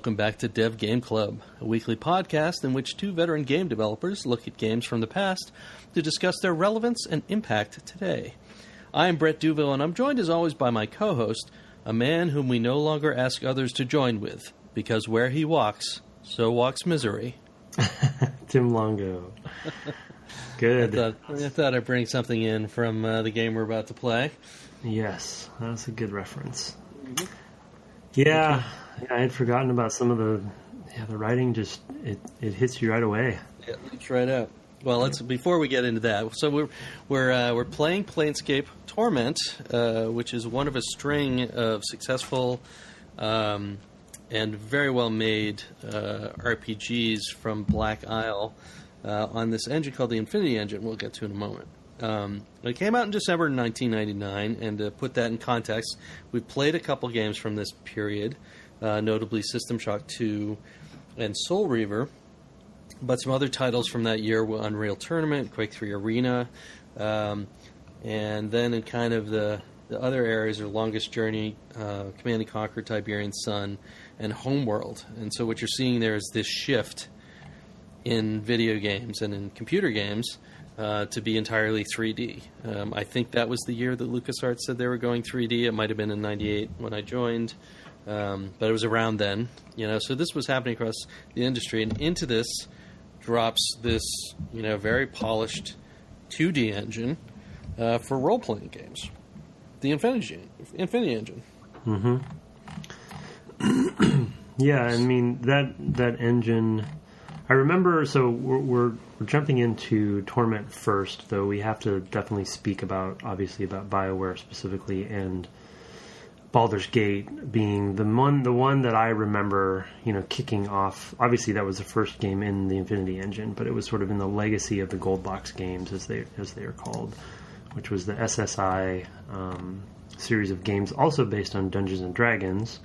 welcome back to Dev Game Club, a weekly podcast in which two veteran game developers look at games from the past to discuss their relevance and impact today. I am Brett Duville, and I'm joined as always by my co-host, a man whom we no longer ask others to join with, because where he walks, so walks misery. Tim Longo. Good. I thought I'd bring something in from the game we're about to play. Yes, that's a good reference. Mm-hmm. Yeah, I had forgotten about some of the writing. Just it hits you right away. Yeah, it leaps right out. Well, before we get into that. So we're playing Planescape Torment, which is one of a string of successful and very well made RPGs from Black Isle on this engine called the Infinity Engine. We'll get to in a moment. It came out in December 1999, and to put that in context, we've played a couple games from this period, notably System Shock 2 and Soul Reaver, but some other titles from that year were Unreal Tournament, Quake 3 Arena, and then in kind of the other areas are Longest Journey, Command & Conquer, Tiberian Sun, and Homeworld. And so what you're seeing there is this shift in video games and in computer games to be entirely 3D. I think that was the year that LucasArts said they were going 3D. It might have been in 98 when I joined, but it was around then. So this was happening across the industry, and into this drops this very polished 2D engine for role-playing games, the Infinity Engine. Mm-hmm. Yeah, I mean that engine. I remember, so we're jumping into Torment first, though we have to definitely speak about BioWare specifically, and Baldur's Gate being the one that I remember, kicking off. Obviously, that was the first game in the Infinity Engine, but it was sort of in the legacy of the Gold Box games, as they are called, which was the SSI series of games, also based on Dungeons and Dragons,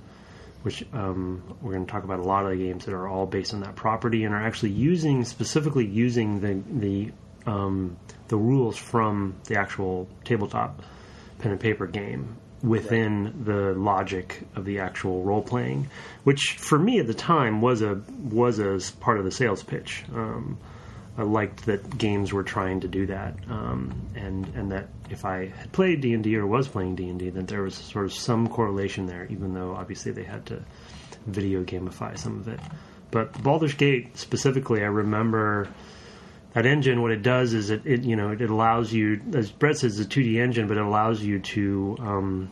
which we're going to talk about a lot of the games that are all based on that property and are actually specifically using the rules from the actual tabletop pen and paper game within the logic of the actual role playing, which for me at the time was a part of the sales pitch. I liked that games were trying to do that, and that if I had played D&D or was playing D&D, then there was sort of some correlation there, even though obviously they had to video gamify some of it. But Baldur's Gate specifically, I remember that engine. What it does is it allows you, as Brett says, it's a 2D engine, but it allows you to,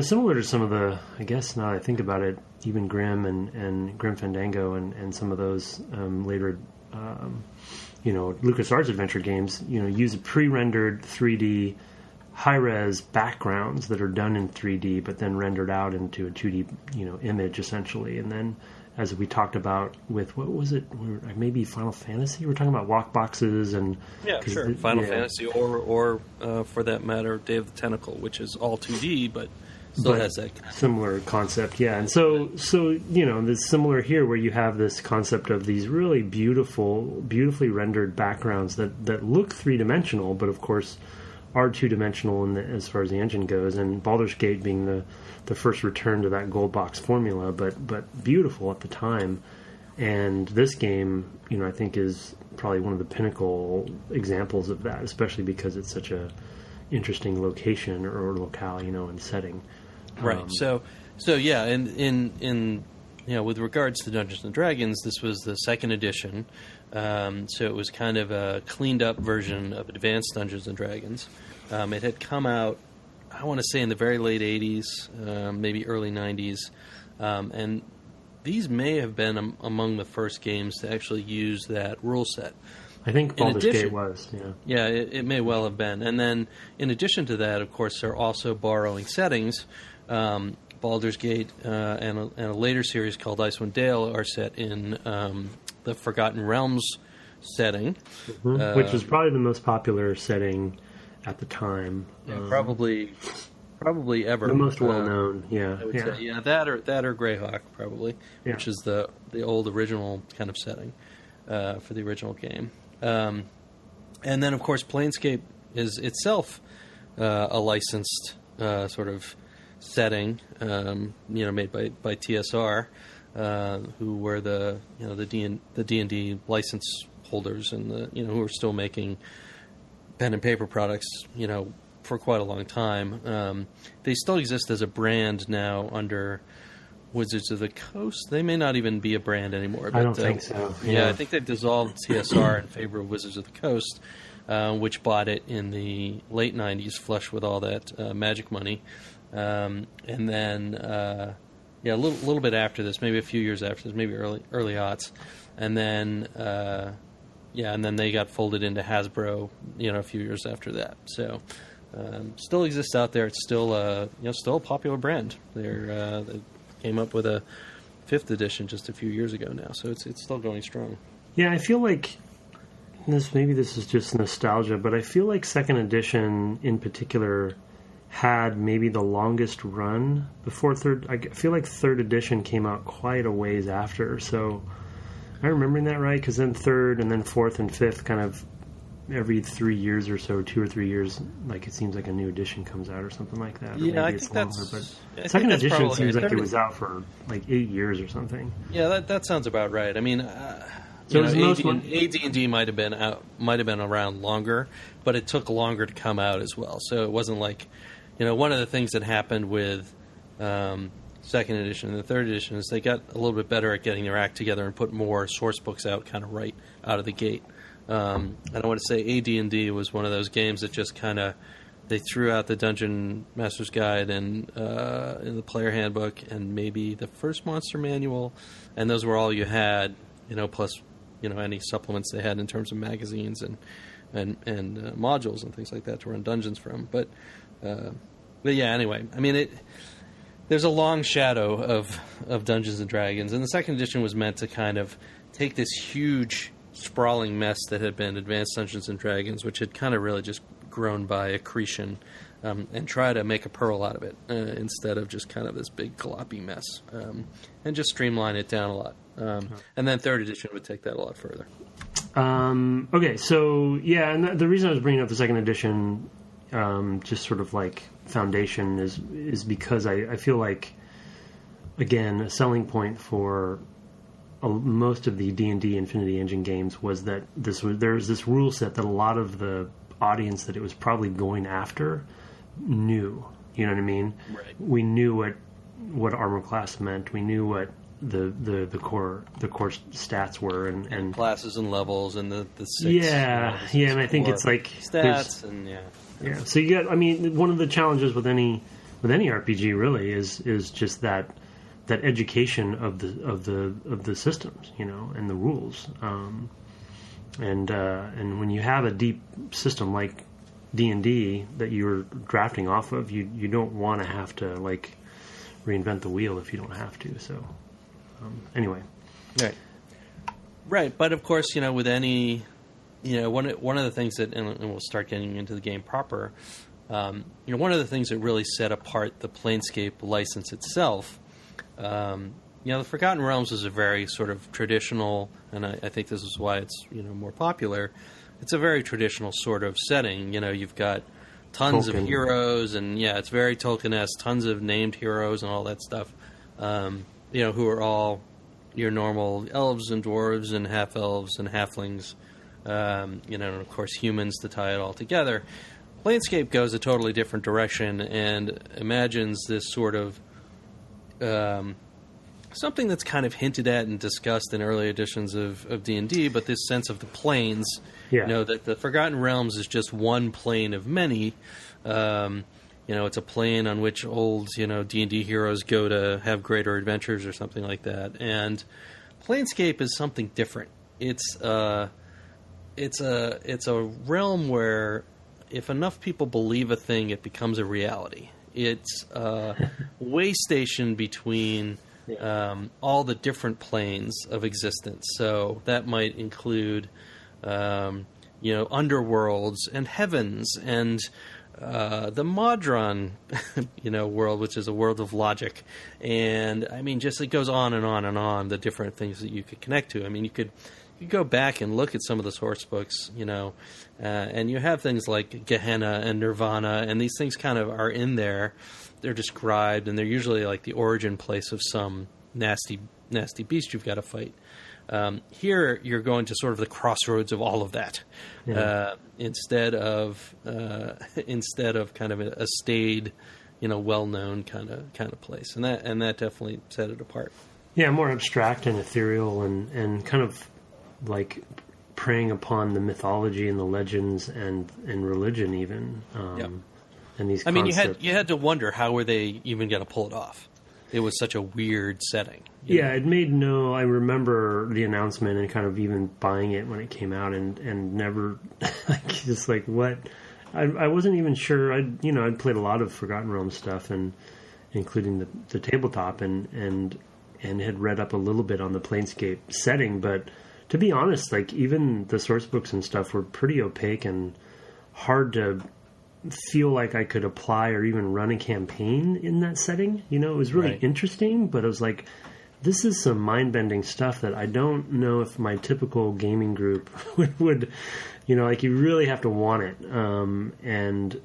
similar to some of the, I guess now that I think about it, even Grim and Grim Fandango and some of those later. LucasArts adventure games, use a pre-rendered 3D high-res backgrounds that are done in 3D, but then rendered out into a 2D, image essentially. And then, as we talked about with what was it? Maybe Final Fantasy. We're talking about walk boxes and sure, Final Fantasy, or for that matter, Day of the Tentacle, which is all 2D, but still has that similar concept, yeah. And so it's similar here, where you have this concept of these really beautifully rendered backgrounds that look three-dimensional, but of course are two-dimensional as far as the engine goes. And Baldur's Gate being the first return to that gold box formula, but beautiful at the time. And this game, I think is probably one of the pinnacle examples of that, especially because it's such a interesting location or locale, and setting. Right. So yeah, in with regards to Dungeons and Dragons, this was the second edition. So it was kind of a cleaned up version of Advanced Dungeons and Dragons. It had come out, I want to say, in the very late 80s, maybe early 90s, and these may have been among the first games to actually use that rule set. I think Baldur's Gate was, yeah. Yeah, it may well have been. And then, in addition to that, of course, they're also borrowing settings. Baldur's Gate and a later series called Icewind Dale are set in the Forgotten Realms setting. Mm-hmm. Which was probably the most popular setting at the time. Yeah, probably ever. The most well-known, I would say, yeah, that or Greyhawk, probably, which is the old original kind of setting for the original game. And then, of course, Planescape is itself a licensed sort of setting, made by TSR. who were the D&D license holders and who are still making pen and paper products, for quite a long time. They still exist as a brand now under Wizards of the Coast. They may not even be a brand anymore. But, I don't think so. Yeah, I think they've dissolved TSR in favor of Wizards of the Coast, which bought it in the late 90s, flush with all that Magic money. And then, a little bit after this, maybe a few years after this, maybe early aughts. And then, and then they got folded into Hasbro, a few years after that. So, still exists out there. It's still, still a popular brand. They came up with a 5th edition just a few years ago now, so it's still going strong. Yeah, I feel like this is just nostalgia, but I feel like 2nd edition in particular had maybe the longest run before 3rd. I feel like 3rd edition came out quite a ways after, so am I remembering that right? Because then 3rd and then 4th and 5th kind of every 3 years or so, 2 or 3 years, like it seems like a new edition comes out or something like that. Yeah, I think that's... But 2nd edition seems like it was out for like 8 years or something. Yeah, that sounds about right. I mean, AD&D might have been around longer, but it took longer to come out as well. So it wasn't like, one of the things that happened with 2nd edition and the 3rd edition is they got a little bit better at getting their act together and put more source books out kind of right out of the gate. I don't want to say AD&D was one of those games that just kind of they threw out the Dungeon Master's Guide and in the player handbook and maybe the first monster manual, and those were all you had, plus any supplements they had in terms of magazines and modules and things like that to run dungeons from. But yeah, anyway, I mean there's a long shadow of Dungeons and Dragons, and the 2nd edition was meant to kind of take this huge sprawling mess that had been Advanced Dungeons and Dragons, which had kind of really just grown by accretion, and try to make a pearl out of it instead of just kind of this big gloppy mess, and just streamline it down a lot. And then 3rd edition would take that a lot further. Okay, so yeah, and the reason I was bringing up the 2nd edition, just sort of like foundation, is because I feel like, again, a selling point for most of the D&D Infinity Engine games was that there's this rule set that a lot of the audience that it was probably going after knew. You know what I mean? Right. We knew what armor class meant. We knew what the core stats were and classes and levels and the six. Yeah, and I think it's like stats and yeah. So you got. I mean, one of the challenges with any RPG really is just that education of the systems, and the rules. And when you have a deep system like D&D that you're drafting off of, you don't want to have to like reinvent the wheel if you don't have to. So anyway, right. But of course, with any, one of the things that, and we'll start getting into the game proper. One of the things that really set apart the Planescape license itself. The Forgotten Realms is a very sort of traditional, and I think this is why it's more popular. It's a very traditional sort of setting. You've got tons Tolkien. Of heroes, and it's very Tolkien-esque. Tons of named heroes and all that stuff. Who are all your normal elves and dwarves and half elves and halflings. And of course humans to tie it all together. Planescape goes a totally different direction and imagines this sort of something that's kind of hinted at and discussed in early editions of D&D, but this sense of the planes, that the Forgotten Realms is just one plane of many. It's a plane on which old, D&D heroes go to have greater adventures or something like that. And Planescape is something different. It's a realm where if enough people believe a thing, it becomes a reality. It's a way station between all the different planes of existence. So that might include, underworlds and heavens and the Modron, world, which is a world of logic. And, I mean, just it goes on and on and on, the different things that you could connect to. I mean, you could go back and look at some of the source books, and you have things like Gehenna and Nirvana, and these things kind of are in there. They're described, and they're usually like the origin place of some nasty nasty beast you've got to fight. Here, you're going to sort of the crossroads of all of that, instead of kind of a staid, well-known kind of place, and that definitely set it apart. Yeah, more abstract and ethereal, and kind of like preying upon the mythology and the legends and religion even. And these. I mean, you had to wonder how were they even going to pull it off. It was such a weird setting. Yeah, it made no... I remember the announcement and kind of even buying it when it came out and never... just like, what? I wasn't even sure. I'd played a lot of Forgotten Realms stuff, and including the tabletop, and had read up a little bit on the Planescape setting, but to be honest, like, even the source books and stuff were pretty opaque and hard to feel like I could apply or even run a campaign in that setting. It was really interesting, but I was like, this is some mind-bending stuff that I don't know if my typical gaming group would like, you really have to want it. And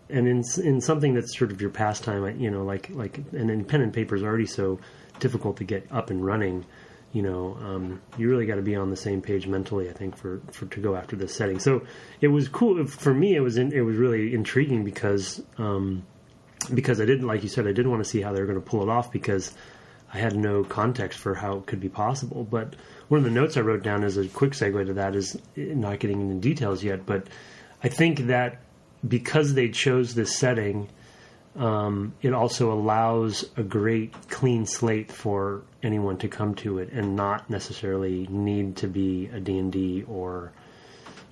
in something that's sort of your pastime, like and pen and paper is already so difficult to get up and running. You really got to be on the same page mentally, I think, for to go after this setting. So it was cool for me. It was really intriguing because I didn't, like you said, I didn't want to see how they were going to pull it off because I had no context for how it could be possible. But one of the notes I wrote down as a quick segue to that is not getting into details yet, but I think that because they chose this setting, it also allows a great clean slate for anyone to come to it and not necessarily need to be a D&D or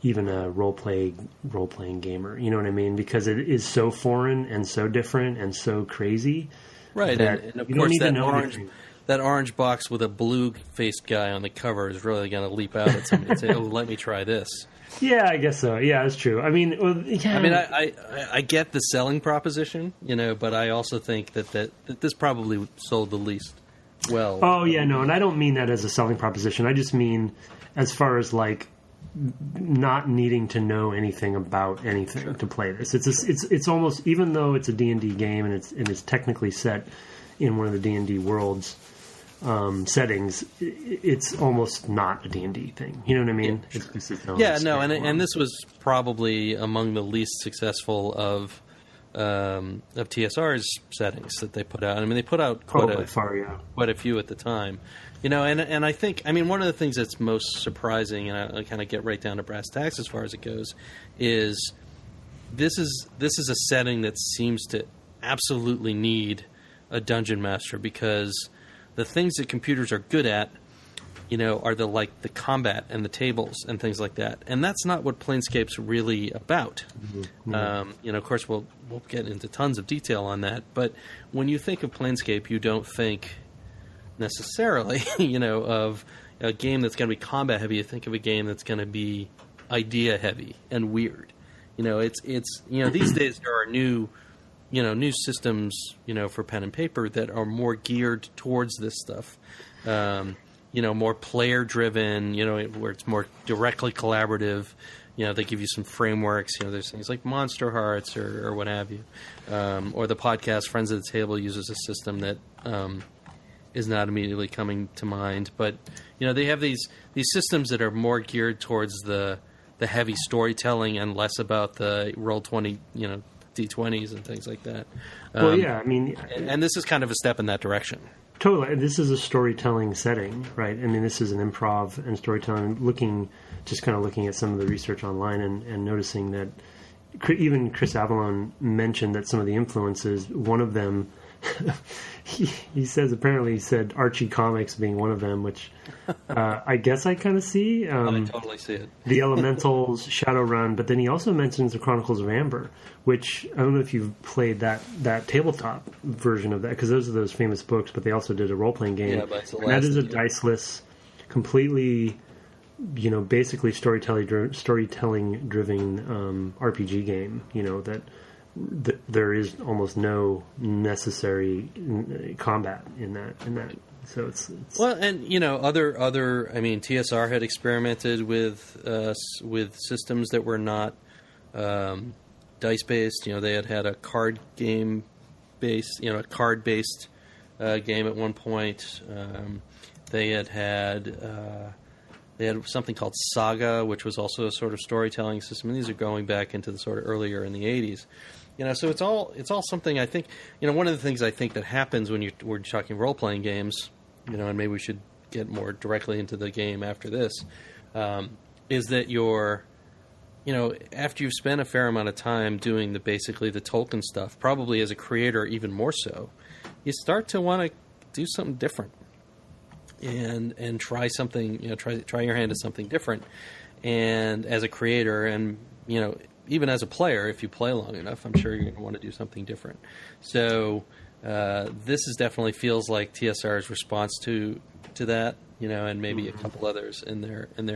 even a role-playing gamer. You know what I mean? Because it is so foreign and so different and so crazy. Right, and of course that orange box with a blue-faced guy on the cover is really going to leap out at somebody and say, "Oh, let me try this." Yeah, I guess so. Yeah, that's true. I mean, I get the selling proposition, but I also think that this probably sold the least well. Oh, yeah, no, and I don't mean that as a selling proposition. I just mean as far as, like, not needing to know anything about anything to play this. It's almost, even though it's a D&D game and it's technically set in one of the D&D worlds settings, it's almost not a D&D thing. You know what I mean? Yeah, it's and this was probably among the least successful of TSR's settings that they put out. I mean, they put out quite a few at the time. And I think, one of the things that's most surprising, and I kind of get right down to brass tacks as far as it goes, is this is a setting that seems to absolutely need a dungeon master, because the things that computers are good at, are the combat and the tables and things like that. And that's not what Planescape's really about. Mm-hmm. Of course, we'll get into tons of detail on that. But when you think of Planescape, you don't think necessarily, of a game that's going to be combat heavy. You think of a game that's going to be idea heavy and weird. It's these days there are new systems, for pen and paper that are more geared towards this stuff. More player driven, where it's more directly collaborative. They give you some frameworks. There's things like Monster Hearts or what have you. Or the podcast Friends at the Table uses a system that is not immediately coming to mind. But, they have these systems that are more geared towards the heavy storytelling and less about the Roll20, D20s and things like that. And this is kind of a step in that direction. Totally. This is a storytelling setting, right? This is an improv and storytelling. Looking at some of the research online and noticing that even Chris Avellone mentioned that some of the influences, one of them, he said Archie comics being one of them, which I guess I kind of see. I totally see it. The Elementals, Shadowrun, but then he also mentions the Chronicles of Amber, which I don't know if you've played that tabletop version of that, because those are those famous books, but they also did a role-playing game. Yeah, but that is a diceless, completely, basically storytelling-driven RPG game, that there is almost no necessary combat in that. So it's well, and other. TSR had experimented with systems that were not dice based. They had a card game based, a card based game at one point. They had something called Saga, which was also a sort of storytelling system. And these are going back into the sort of earlier in the 80s. So it's all something I think. One of the things I think that happens when we're talking role playing games, and maybe we should get more directly into the game after this, is that after you've spent a fair amount of time doing basically the Tolkien stuff, probably as a creator even more so, you start to want to do something different and try something. Try your hand at something different. And as a creator, and even as a player, if you play long enough, I'm sure you're going to want to do something different. So this definitely feels like TSR's response to that, and maybe a couple others in their in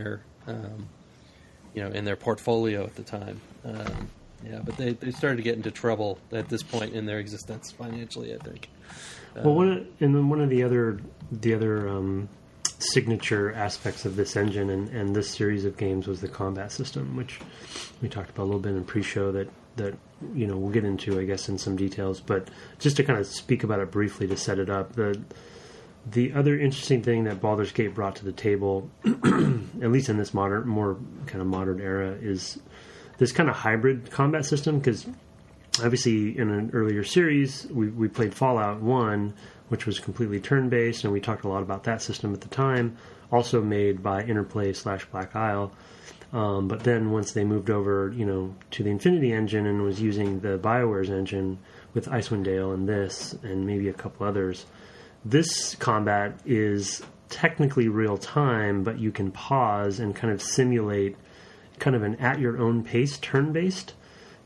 their portfolio at the time. But they started to get into trouble at this point in their existence financially, I think. One of the other signature aspects of this engine and this series of games was the combat system, which we talked about a little bit in pre-show that we'll get into, I guess, in some details. But just to kind of speak about it briefly to set it up, the other interesting thing that Baldur's Gate brought to the table, at least in this more kind of modern era, is this kind of hybrid combat system. Because obviously in an earlier series, we played Fallout 1, which was completely turn-based, and we talked a lot about that system at the time, also made by Interplay/Black Isle. But then once they moved over, to the Infinity engine and was using the BioWare's engine with Icewind Dale and this, and maybe a couple others, this combat is technically real time, but you can pause and kind of simulate kind of an at-your-own-pace, turn-based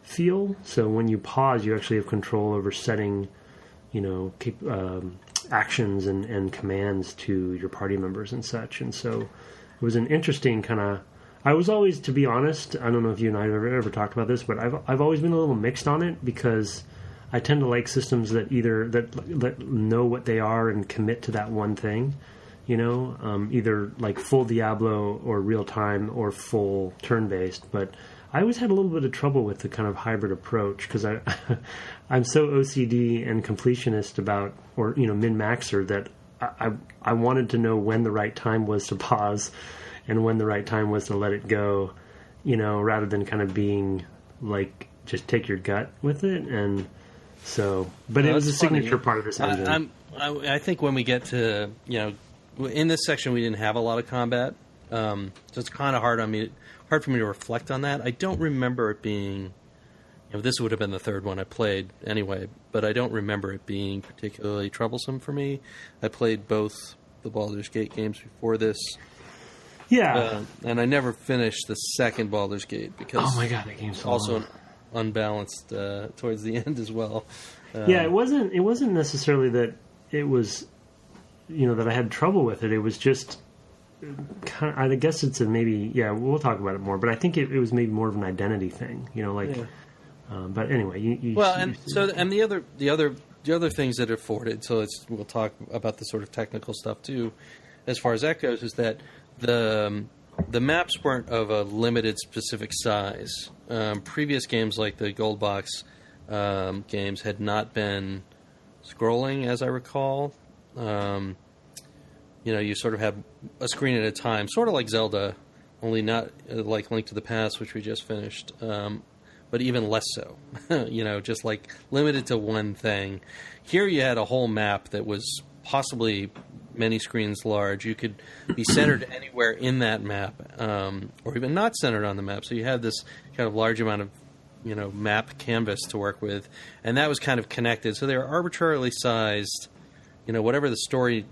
feel. So when you pause, you actually have control over setting actions and commands to your party members and such. And so it was an interesting kind of... I was always, to be honest, I don't know if you and I have ever talked about this, but I've always been a little mixed on it, because I tend to like systems that that know what they are and commit to that one thing, either like full Diablo or real time or full turn-based. But I always had a little bit of trouble with the kind of hybrid approach, because I'm so OCD and completionist about, or min-maxer, that I wanted to know when the right time was to pause and when the right time was to let it go, rather than kind of being like just take your gut with it. And so, but it was a signature part of this engine. I think when we get to in this section we didn't have a lot of combat, so it's kind of hard for me to reflect on that. I don't remember it being, this would have been the third one I played anyway, but I don't remember it being particularly troublesome for me. I played both the Baldur's Gate games before this. Yeah. And I never finished the second Baldur's Gate because oh my God, that game's so also long. Unbalanced towards the end as well. It wasn't necessarily that it was, that I had trouble with it. It was just kind of, I guess it's we'll talk about it more, but I think it was maybe more of an identity thing, but anyway, the other things that it afforded, so we'll talk about the sort of technical stuff too, as far as that goes, is that the maps weren't of a limited specific size. Previous games like the Gold Box games had not been scrolling, as I recall. You sort of have a screen at a time, sort of like Zelda, only not like Link to the Past, which we just finished, but even less so. Just like limited to one thing. Here you had a whole map that was possibly many screens large. You could be centered anywhere in that map, or even not centered on the map. So you had this kind of large amount of map canvas to work with, and that was kind of connected. So they were arbitrarily sized, whatever the story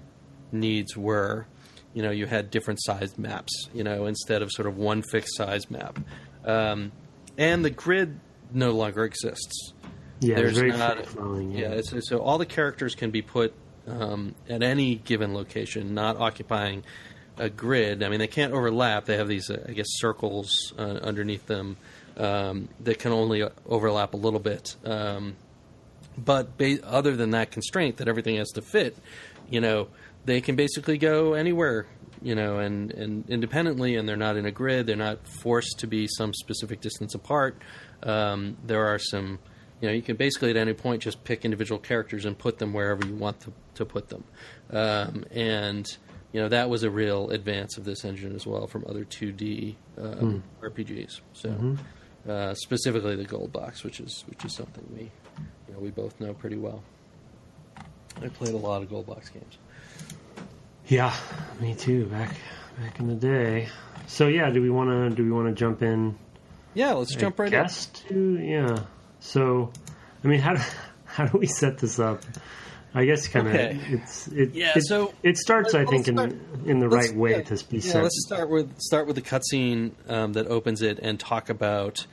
needs were. You had different sized maps, instead of sort of one fixed size map. And the grid no longer exists. Yeah, there's very not. flowing. Yeah, so all the characters can be put at any given location, not occupying a grid. I mean, they can't overlap. They have these, circles underneath them that can only overlap a little bit. But other than that constraint that everything has to fit, they can basically go anywhere, and independently, and they're not in a grid. They're not forced to be some specific distance apart. There are some, you can basically at any point just pick individual characters and put them wherever you want to put them. And that was a real advance of this engine as well from other 2D RPGs. So specifically the Gold Box, which is something we both know pretty well. I played a lot of Gold Box games. Yeah, me too. Back in the day. So yeah, do we want to jump in? Yeah, let's jump right in. So, I mean, how do we set this up? I guess kind of it starts. I think in the right way to be set. Let's start with the cutscene that opens it and talk about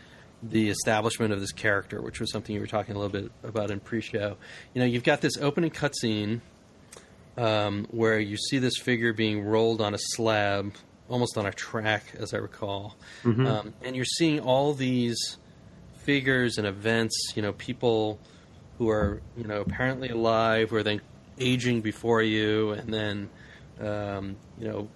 the establishment of this character, which was something you were talking a little bit about in pre-show. You've got this opening cutscene where you see this figure being rolled on a slab, almost on a track, as I recall, and you're seeing all these figures and events, people who are, apparently alive, who are then aging before you, and then,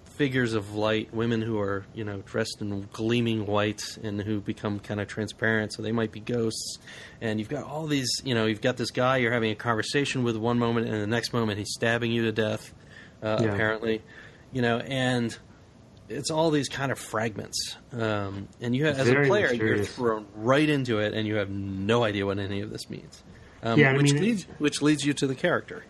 figures of light, women who are, dressed in gleaming white and who become kind of transparent, so they might be ghosts. And you've got all these, you've got this guy you're having a conversation with one moment, and the next moment he's stabbing you to death, apparently, and it's all these kind of fragments, and you have, as a player, you're thrown right into it, and you have no idea what any of this means. Which leads you to the character,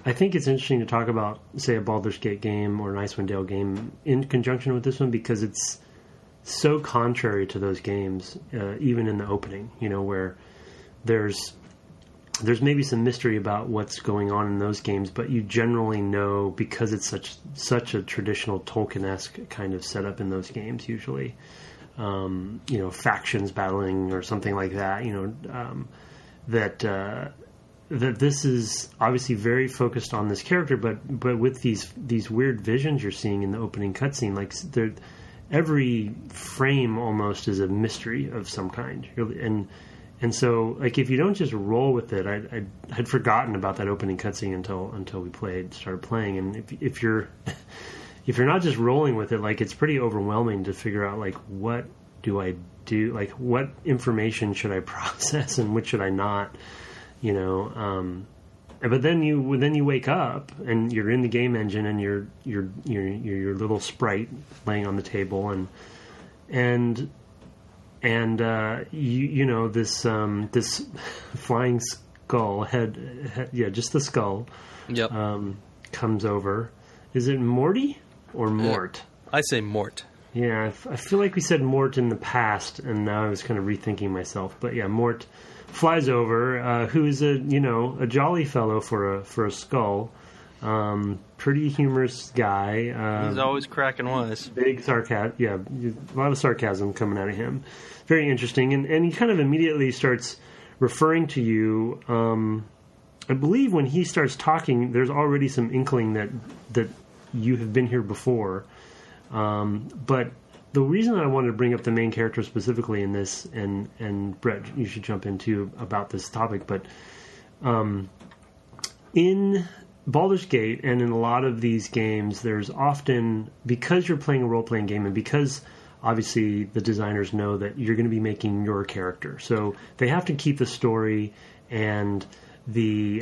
I think it's interesting to talk about, say, a Baldur's Gate game or an Icewind Dale game in conjunction with this one, because it's so contrary to those games, even in the opening. Where there's maybe some mystery about what's going on in those games, but you generally know, because it's such a traditional Tolkien-esque kind of setup in those games, usually, factions battling or something like that, that this is obviously very focused on this character, but with these weird visions you're seeing in the opening cutscene, like every frame almost is a mystery of some kind, and so, like, if you don't just roll with it, I had forgotten about that opening cutscene until we started playing. And if you're not just rolling with it, like, it's pretty overwhelming to figure out, like, what do I do? Like, what information should I process and which should I not? But then you wake up and you're in the game engine and you're your little sprite laying on the table and this flying skull head, just the skull. Yep. Comes over. Is it Morty or Mort? I say Mort. Yeah, I feel like we said Mort in the past, and now I was kind of rethinking myself. But yeah, Mort flies over. Who is a jolly fellow for a skull. Pretty humorous guy. He's always cracking wise. Big sarcasm. Yeah, a lot of sarcasm coming out of him. Very interesting, and he kind of immediately starts referring to you. I believe when he starts talking, there's already some inkling that you have been here before. But the reason I wanted to bring up the main character specifically in this, and Brett, you should jump in too about this topic, but in Baldur's Gate and in a lot of these games, there's often, because you're playing a role-playing game and because obviously the designers know that you're going to be making your character, so they have to keep the story and the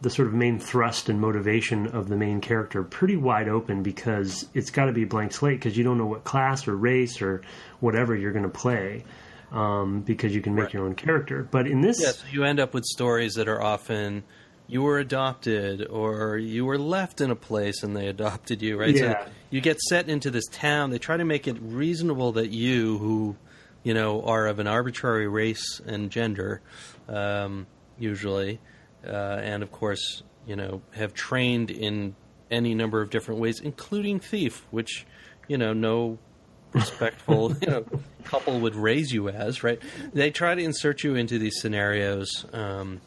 sort of main thrust and motivation of the main character pretty wide open, because it's got to be a blank slate, because you don't know what class or race or whatever you're going to play, because you can make your own character. But in this... Yes, you end up with stories that are often you were adopted or you were left in a place and they adopted you, right? Yeah. So you get set into this town. They try to make it reasonable that you, who, are of an arbitrary race and gender, usually, and of course, have trained in any number of different ways, including thief, which, no respectful, couple would raise you as, right? They try to insert you into these scenarios, and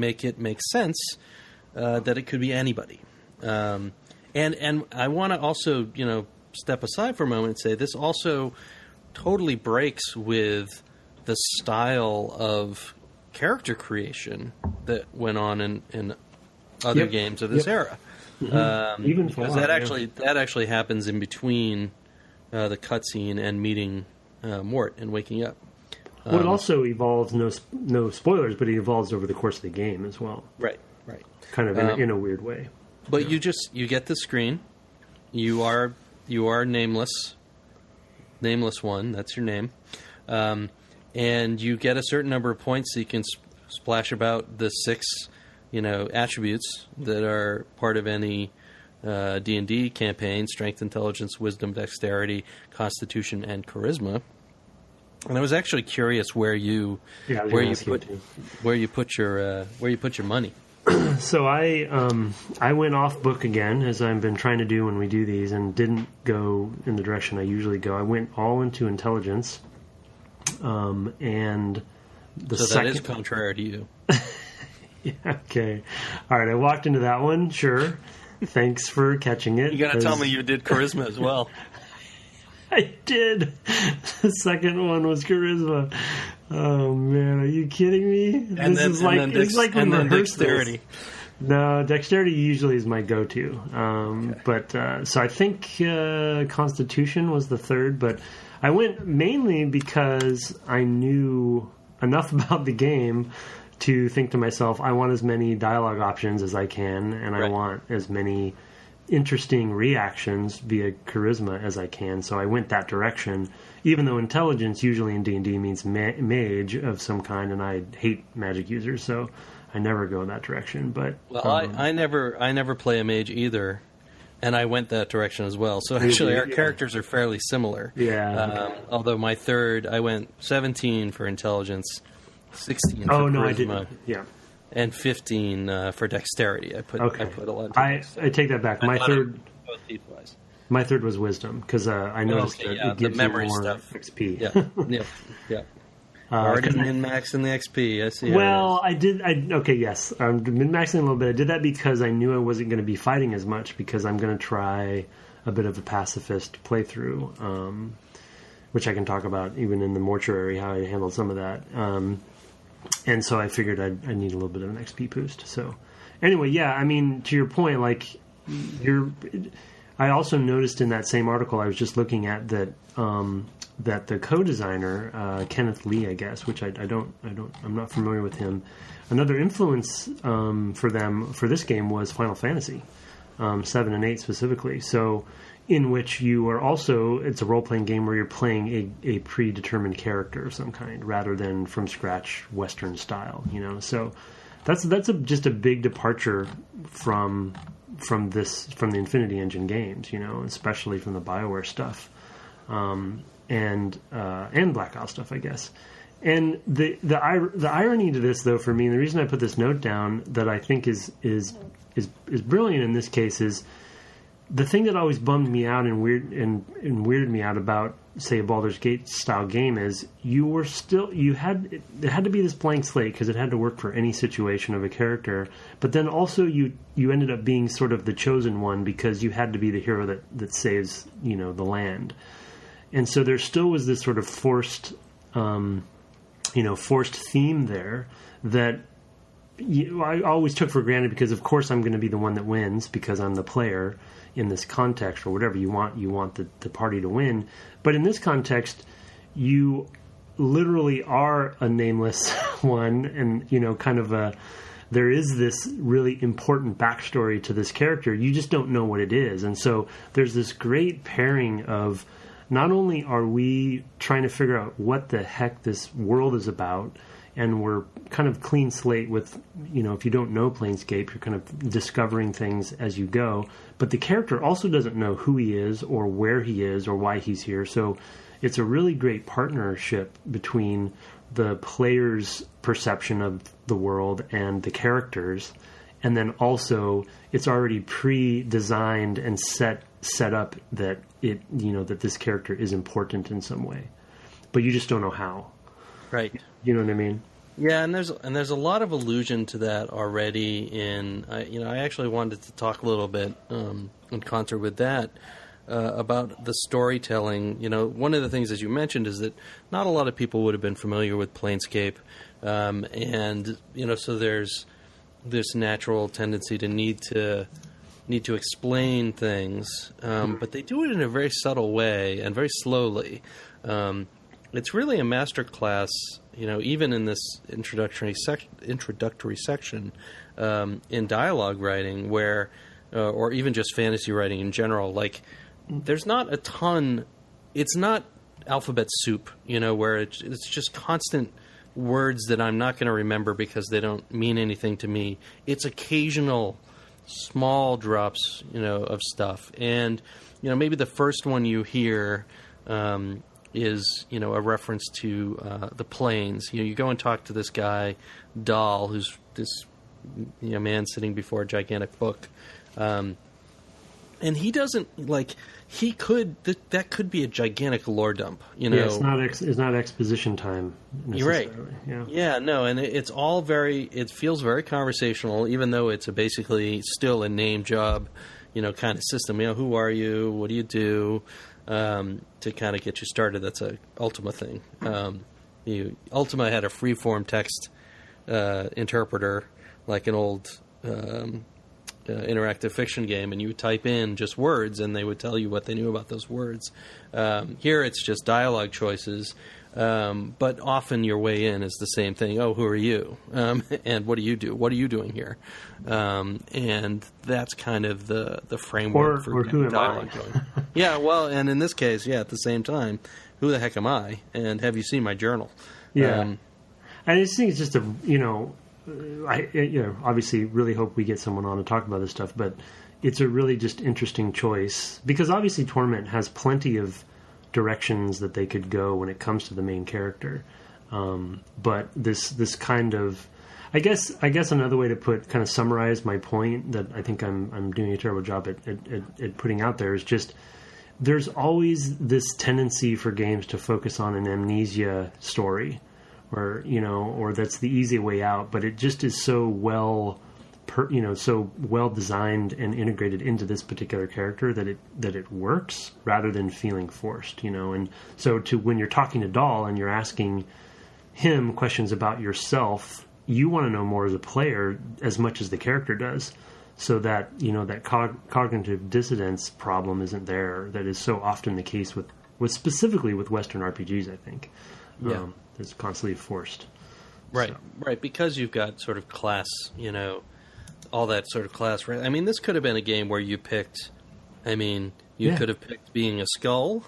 make it make sense that it could be anybody. And I want to also, step aside for a moment and say this also totally breaks with the style of character creation that went on in other games of this era. Mm-hmm. Even because that actually happens in between the cutscene and meeting Mort and waking up. Well, it also evolves, no spoilers, but it evolves over the course of the game as well. Right. Kind of in a weird way. But you get the screen. You are nameless one. That's your name, and you get a certain number of points so you can splash about the 6, attributes that are part of any D&D campaign: strength, intelligence, wisdom, dexterity, constitution, and charisma. And I was actually curious where you put your money. So I went off book again, as I've been trying to do when we do these, and didn't go in the direction I usually go. I went all into intelligence, and that is contrary to you. Yeah, okay. All right, I walked into that one. Sure. Thanks for catching it. You got to tell me you did charisma as well. I did. The second one was charisma. Oh man, are you kidding me? It's like we rehearsed dexterity. This. No, dexterity usually is my go-to. Okay. But so I think Constitution was the third. But I went mainly because I knew enough about the game to think to myself, I want as many dialogue options as I can, and I want as many interesting reactions via charisma as I can. So I went that direction, even though intelligence usually in D&D means mage of some kind, and I hate magic users, so I never go in that direction. But I never play a mage either, and I went that direction as well. So actually our characters are fairly similar. Yeah. Although my third, I went 17 for intelligence, 16 for charisma. No, I didn't. Yeah. And 15 for dexterity. I put a lot. I take that back. My third was wisdom, because I noticed that it gives the memory you more stuff. XP. Yeah. Already min-maxing the XP. I see. Well, I did. Yes. Min-maxing a little bit. I did that because I knew I wasn't going to be fighting as much, because I'm going to try a bit of a pacifist playthrough, which I can talk about even in the Mortuary, how I handled some of that. And so I figured I need a little bit of an XP boost. So anyway, yeah, I mean, to your point, I also noticed in that same article I was just looking at that that the co-designer, Kenneth Lee, I guess, which I'm not familiar with him. Another influence for them for this game was Final Fantasy 7 and 8 specifically. So, in which you are also, it's a role-playing game where you're playing a predetermined character of some kind, rather than from scratch Western style, So that's just a big departure from the Infinity Engine games, especially from the BioWare stuff, and Black Ops stuff, I guess. And the irony to this, though, for me, and the reason I put this note down that I think is brilliant in this case is, the thing that always bummed me out and weirded me out about, say, a Baldur's Gate style game is it had to be this blank slate, because it had to work for any situation of a character. But then also you ended up being sort of the chosen one, because you had to be the hero that saves the land. And so there still was this sort of forced theme there that I always took for granted, because of course I'm going to be the one that wins because I'm the player in this context, or whatever you want the party to win. But in this context, you literally are a nameless one, and there is this really important backstory to this character. You just don't know what it is. And so there's this great pairing of, not only are we trying to figure out what the heck this world is about, and we're kind of clean slate with, if you don't know Planescape, you're kind of discovering things as you go. But the character also doesn't know who he is, or where he is, or why he's here. So it's a really great partnership between the player's perception of the world and the characters. And then also it's already pre-designed and set up that that this character is important in some way. But you just don't know how. Right. You know what I mean? Yeah, and there's a lot of allusion to that already in I actually wanted to talk a little bit in concert with that about the storytelling. One of the things, as you mentioned, is that not a lot of people would have been familiar with Planescape, and so there's this natural tendency to need to explain things, but they do it in a very subtle way and very slowly. it's really a master class, even in this introductory section in dialogue writing, where, or even just fantasy writing in general. Like, there's not a ton. It's not alphabet soup, where it's just constant words that I'm not going to remember because they don't mean anything to me. It's occasional small drops, of stuff, and maybe the first one you hear is a reference to the planes. You go and talk to this guy Dahl, who's this man sitting before a gigantic book, and he doesn't that could be a gigantic lore dump. It's not exposition time necessarily. You're right. Yeah, no, and it's all it feels very conversational, even though it's basically still a name job, kind of system. Who are you? What do you do? To kind of get you started. That's a Ultima thing. Ultima had a freeform text interpreter, like an old interactive fiction game, and you would type in just words, and they would tell you what they knew about those words. Here, it's just dialogue choices, but often your way in is the same thing. Oh, who are you? And what do you do? What are you doing here? And that's kind of the framework for who am dialogue I? going. Yeah, well, and in this case, at the same time, who the heck am I? And have you seen my journal? Yeah. I just think it's just I obviously really hope we get someone on to talk about this stuff, but it's a really just interesting choice, because obviously Torment has plenty of directions that they could go when it comes to the main character. But this kind of, I guess another way to kind of summarize my point that I think I'm doing a terrible job at putting out there is just, there's always this tendency for games to focus on an amnesia story, or that's the easy way out, but it just is so well designed and integrated into this particular character that it works rather than feeling forced, and so when you're talking to Dahl and you're asking him questions about yourself, you want to know more as a player as much as the character does, so that that cognitive dissonance problem isn't there, that is so often the case with specifically with Western RPGs, I think. It's constantly forced. Right, right, because you've got sort of class, all that sort of class. Right? I mean, this could have been a game where you picked. I mean, you could have picked being a skull.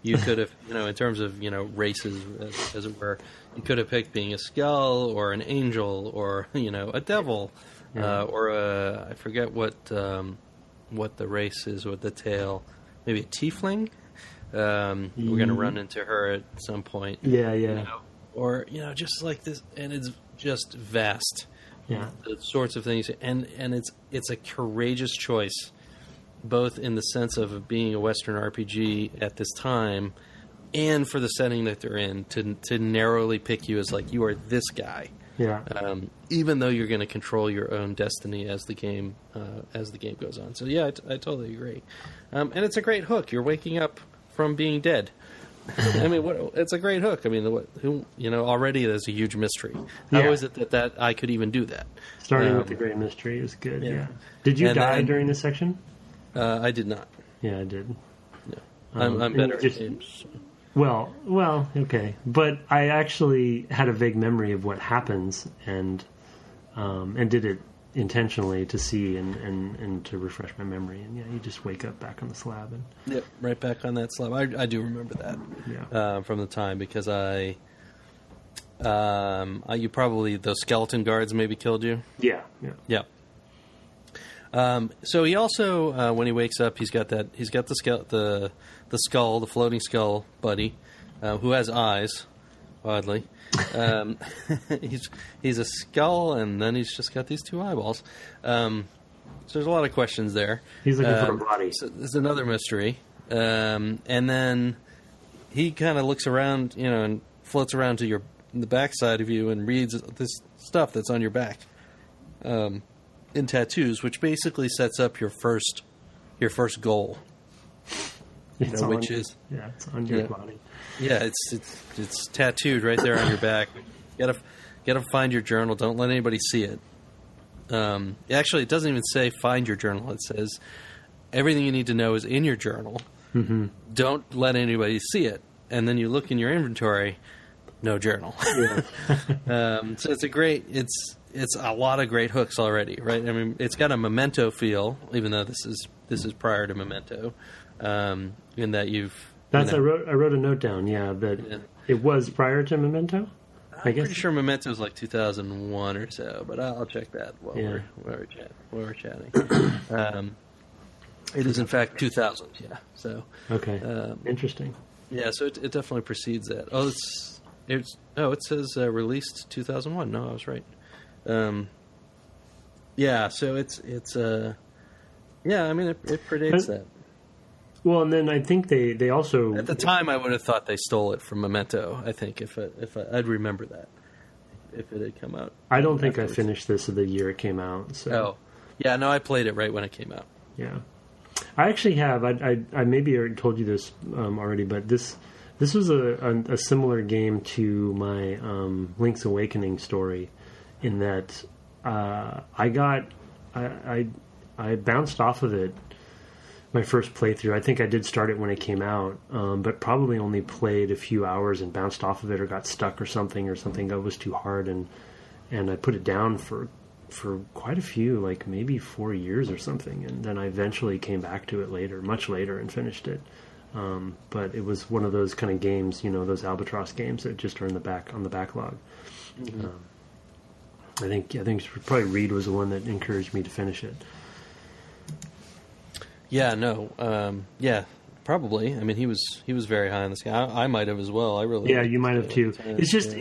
You could have, in terms of races, as it were, you could have picked being a skull or an angel or a devil, or I forget what the race is with the tail. Maybe a tiefling. We're going to run into her at some point. Yeah. Or just like this, and it's just vast. Yeah, the sorts of things, and it's a courageous choice, both in the sense of being a Western RPG at this time, and for the setting that they're in, to narrowly pick you as like you are this guy. Yeah. Even though you're going to control your own destiny as the game goes on. So yeah, I totally agree. And it's a great hook. You're waking up from being dead. I mean, it's a great hook. I mean, already there's a huge mystery. How is it that I could even do that? Starting with the great mystery is good. Yeah. Did you die during this section? I did not. Yeah, I did. Yeah. I'm better at games. Well, okay. But I actually had a vague memory of what happens, and did it intentionally to see and to refresh my memory. And you just wake up back on the slab. Yep, right back on that slab. I do remember that from the time, because you probably, those skeleton guards maybe killed you. Yeah. So he also, when he wakes up, he's got the skull, the floating skull buddy, who has eyes, oddly. He's a skull, and then he's just got these two eyeballs. So there's a lot of questions there. He's looking for a body. So there's another mystery. And then he kind of looks around, and floats around to the backside of you and reads this stuff that's on your back. In tattoos, which basically sets up your first goal, it's on your body. Yeah, it's tattooed right there on your back. You gotta find your journal. Don't let anybody see it. Actually, it doesn't even say find your journal. It says everything you need to know is in your journal. Mm-hmm. Don't let anybody see it. and then you look in your inventory, no journal. So it's a lot of great hooks already, right? I mean, it's got a Memento feel, even though this is prior to Memento, in that I wrote a note down, that it was prior to Memento. I'm pretty sure Memento is like 2001 or so, but I'll check that while we're chatting. It is in fact 2000. Yeah. So okay. Interesting. Yeah. So it definitely precedes that. It says released 2001. No, I was right. Yeah. So it's I mean it predates that. Well, and then I think they also... At the time, I would have thought they stole it from Memento, I think, if I'd remember that, if it had come out. I don't think I finished this the year it came out. So. Oh. Yeah, no, I played it right when it came out. Yeah. I actually have. I maybe already told you this already, but this was a similar game to my Link's Awakening story, in that I bounced off of it my first playthrough. I think I did start it when it came out, but probably only played a few hours and bounced off of it, or got stuck or something that was too hard, and I put it down for quite a few, like maybe 4 years or something, and then I eventually came back to it much later, and finished it. But it was one of those kind of games, those Albatross games that just are on the backlog. Mm-hmm. I think probably Reed was the one that encouraged me to finish it. Yeah, no, probably. I mean, he was very high on this game. I might have as well. I really. Yeah, you might have too. It's just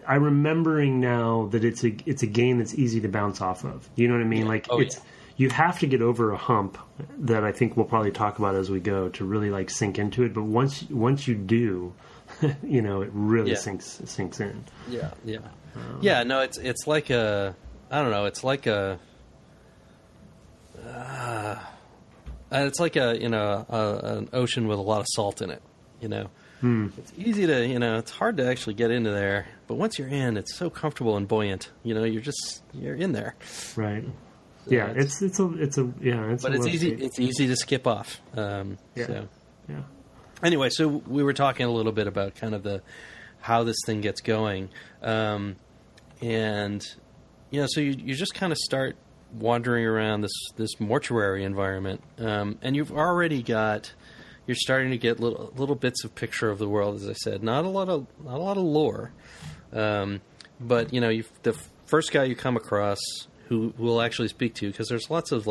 I'm remembering now that it's a game that's easy to bounce off of. You know what I mean? Yeah. You have to get over a hump that I think we'll probably talk about as we go to really sink into it. But once you do, it really sinks in. Yeah, yeah. No, it's like a, I don't know. It's like a. It's like an ocean with a lot of salt in it. It's easy to it's hard to actually get into there, but once you're in, it's so comfortable and buoyant. You're in there. Right. So yeah, it's easy. It's easy to skip off. So. Yeah. Anyway, so we were talking a little bit about kind of how this thing gets going, and so you just kind of start wandering around this mortuary environment, and you're starting to get little bits of picture of the world. As I said, not a lot of lore, but the first guy you come across who will actually speak to you, because there's lots of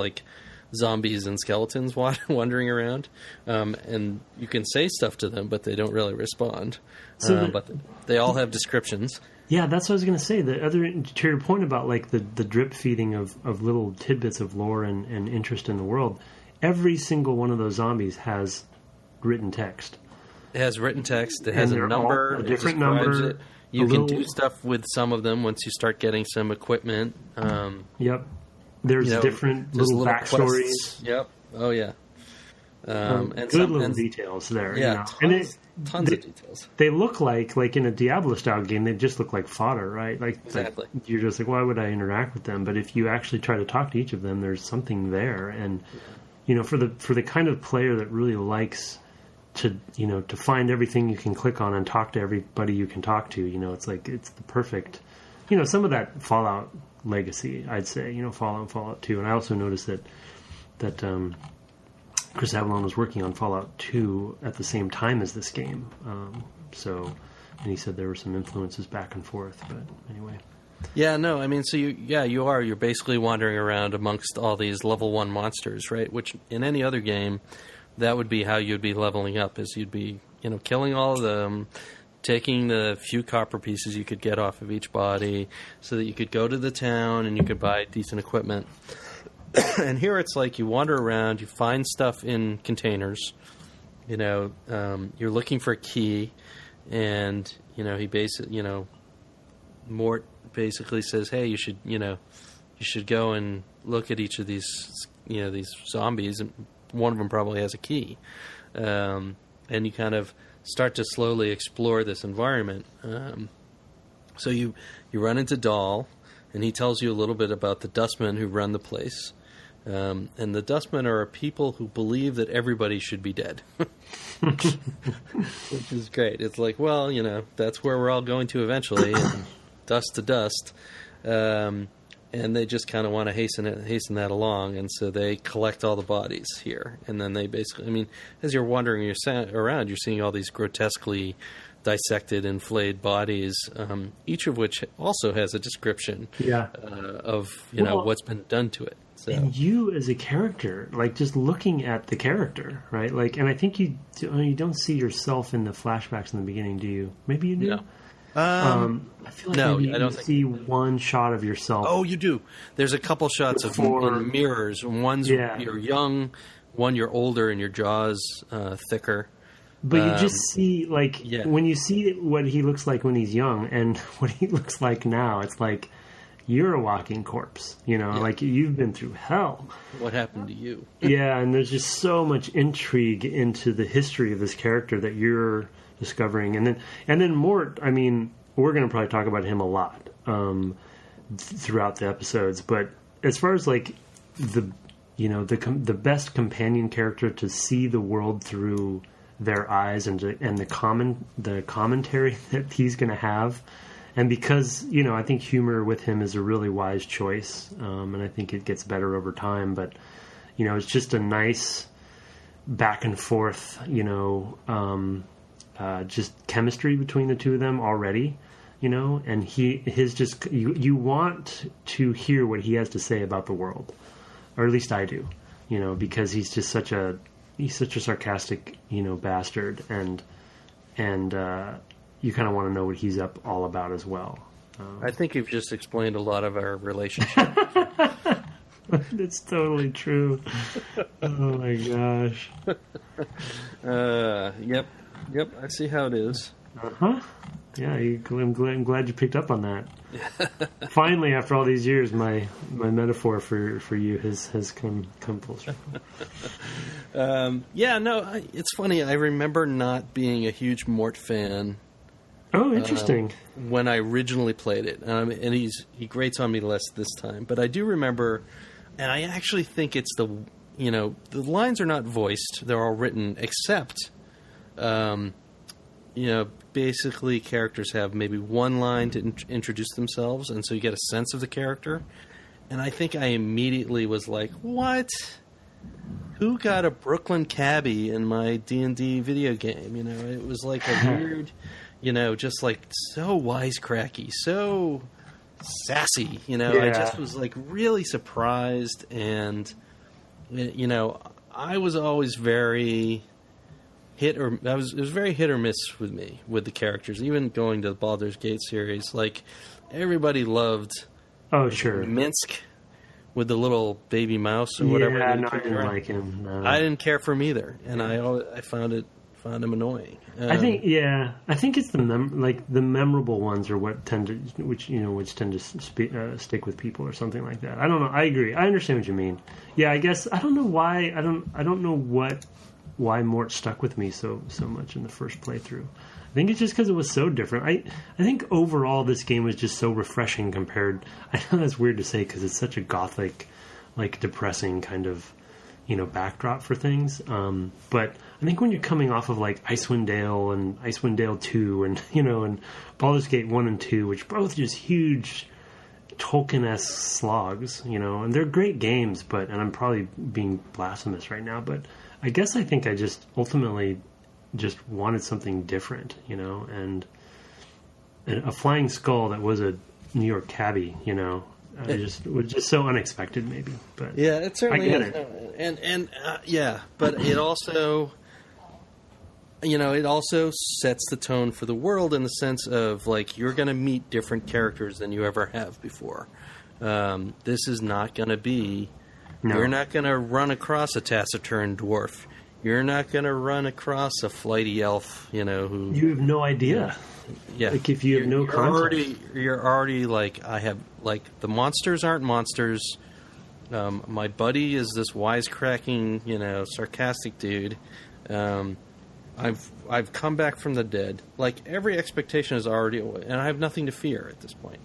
zombies and skeletons wandering around, and you can say stuff to them, but they don't really respond. But they all have descriptions. Yeah, that's what I was going to say. To your point about the drip feeding of little tidbits of lore and interest in the world, every single one of those zombies has written text. It has written text. It has a number. A different number. You can do stuff with some of them once you start getting some equipment. Yep. There's different little backstories. Quests. Yep. Oh, yeah. And good little details there. Yeah, tons of details. They look like in a Diablo style game, they just look like fodder, right? Exactly. You're just why would I interact with them? But if you actually try to talk to each of them, there's something there. And for the kind of player that really likes to find everything you can click on and talk to everybody you can talk to, it's the perfect. Some of that Fallout legacy, I'd say. Fallout and Fallout 2, and I also noticed that Chris Avellone was working on Fallout 2 at the same time as this game. And he said there were some influences back and forth, but anyway. Yeah, no, I mean, so you're basically wandering around amongst all these level 1 monsters, right? Which in any other game, that would be how you'd be leveling up, is you'd be, killing all of them, taking the few copper pieces you could get off of each body so that you could go to the town and you could buy decent equipment. And here it's like you wander around, you find stuff in containers, you're looking for a key, and, he basically, Mort basically says, hey, you should go and look at each of these, these zombies, and one of them probably has a key. And you kind of start to slowly explore this environment. So you run into Dahl, and he tells you a little bit about the dustmen who run the place. And the Dustmen are a people who believe that everybody should be dead. Which is great. It's like, well, that's where we're all going to eventually, and dust to dust. And they just kind of want to hasten that along, and so they collect all the bodies here. And then they basically, as you're wandering around, you're seeing all these grotesquely dissected and flayed bodies, each of which also has a description of what's been done to it. So. And you as a character, like just looking at the character, right? Like, and I think you don't see yourself in the flashbacks in the beginning, do you? Maybe you do. No. I feel like maybe I don't see one shot of yourself. Oh, you do. There's a couple shots in mirrors. One's you're young, one you're older, and your jaw's thicker. But you just see, when you see what he looks like when he's young and what he looks like now, it's like you're a walking corpse, like you've been through hell. What happened to you? Yeah, and there's just so much intrigue into the history of this character that you're discovering. And then Mort, we're going to probably talk about him a lot throughout the episodes. But as far as like the best companion character to see the world through their eyes and the commentary that he's going to have, and because I think humor with him is a really wise choice, and I think it gets better over time. But it's just a nice back and forth, just chemistry between the two of them already, and you want to hear what he has to say about the world, or at least I do, because he's just such a sarcastic, bastard, and you kind of want to know what he's all about as well. I think you've just explained a lot of our relationship. That's totally true. Oh my gosh. Yep, I see how it is. Uh-huh. Yeah, I'm glad you picked up on that. Finally, after all these years, my metaphor for you has come full circle. It's funny. I remember not being a huge Mort fan. Oh, interesting. When I originally played it, and he grates on me less this time. But I do remember, and I actually think it's the lines are not voiced; they're all written, except. Basically characters have maybe one line to introduce themselves, and so you get a sense of the character. And I think I immediately was like, what? Who got a Brooklyn cabbie in my D&D video game? It was like a weird, just like so wisecracky, so sassy, I just was like really surprised, and, I was always very... it was very hit or miss with me with the characters. Even going to the Baldur's Gate series, like everybody loved. Oh sure, Minsk with the little baby mouse or whatever. Yeah, no, I didn't like him. No. I didn't care for him either, and I found him annoying. I think it's the memorable ones are what tend to stick with people or something like that. I don't know. I agree. I understand what you mean. Yeah, I guess I don't know why. I don't know why Mort stuck with me so much in the first playthrough. I think it's just because it was so different. I think overall this game was just so refreshing compared... I know that's weird to say because it's such a gothic, depressing kind of, backdrop for things. But I think when you're coming off of Icewind Dale and Icewind Dale 2 and, and Baldur's Gate 1 and 2, which both just huge Tolkien-esque slogs, and they're great games, and I'm probably being blasphemous right now, but I guess I think I just ultimately just wanted something different, and a flying skull that was a New York cabbie, it was just so unexpected, maybe. But yeah, it certainly I get is. it. But it also, it also sets the tone for the world in the sense of you're going to meet different characters than you ever have before. This is not going to be. No. You're not going to run across a taciturn dwarf. You're not going to run across a flighty elf, who... You have no idea. Yeah. If you have no context. You're already I have, the monsters aren't monsters. My buddy is this wisecracking, sarcastic dude. I've come back from the dead. Every expectation is already... And I have nothing to fear at this point.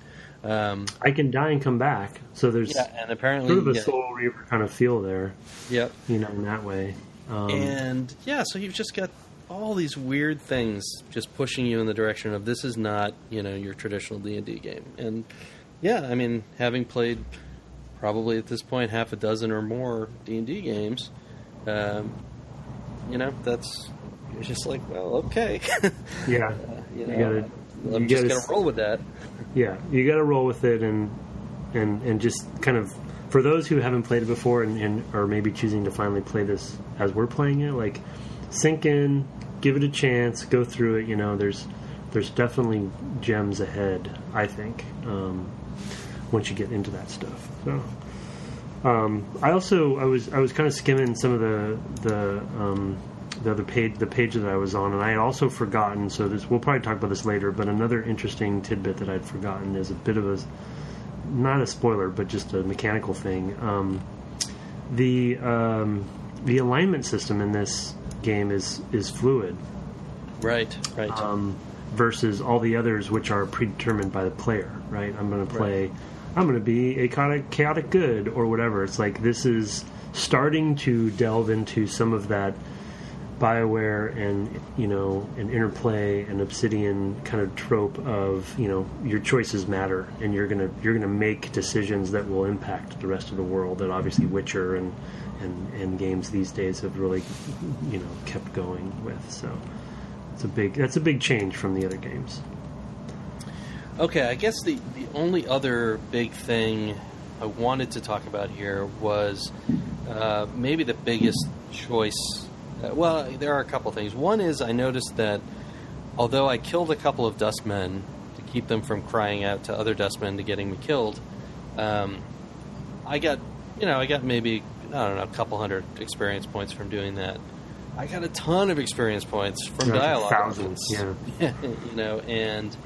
I can die and come back. So there's and apparently sort of a Soul Reaver kind of feel there. Yep. In that way. And so you've just got all these weird things just pushing you in the direction of this is not, your traditional D&D game. And I mean, having played probably at this point half a dozen or more D&D games, that's you're just like, well, okay. Yeah. I'm just going to roll with that. Yeah, you got to roll with it and just kind of, for those who haven't played it before and are maybe choosing to finally play this as we're playing it, like, sink in, give it a chance, go through it. There's definitely gems ahead, I think, once you get into that stuff. So, I was kind of skimming some of the other page, the page that I was on, and I had also forgotten. So we'll probably talk about this later. But another interesting tidbit that I'd forgotten is a bit of not a spoiler, but just a mechanical thing. The alignment system in this game is fluid, right. Versus all the others, which are predetermined by the player. Right, I'm going to play. Right. I'm going to be a chaotic good or whatever. It's like this is starting to delve into some of that BioWare and an Interplay and Obsidian kind of trope of your choices matter, and you're gonna make decisions that will impact the rest of the world. That obviously Witcher and games these days have really kept going with. So that's a big change from the other games. Okay, I guess the only other big thing I wanted to talk about here was maybe the biggest choice. Well, there are a couple things. One is I noticed that although I killed a couple of dustmen to keep them from crying out to other dustmen to getting me killed, I got maybe, I don't know, a couple hundred experience points from doing that. I got a ton of experience points from dialogue. Thousands, yeah. And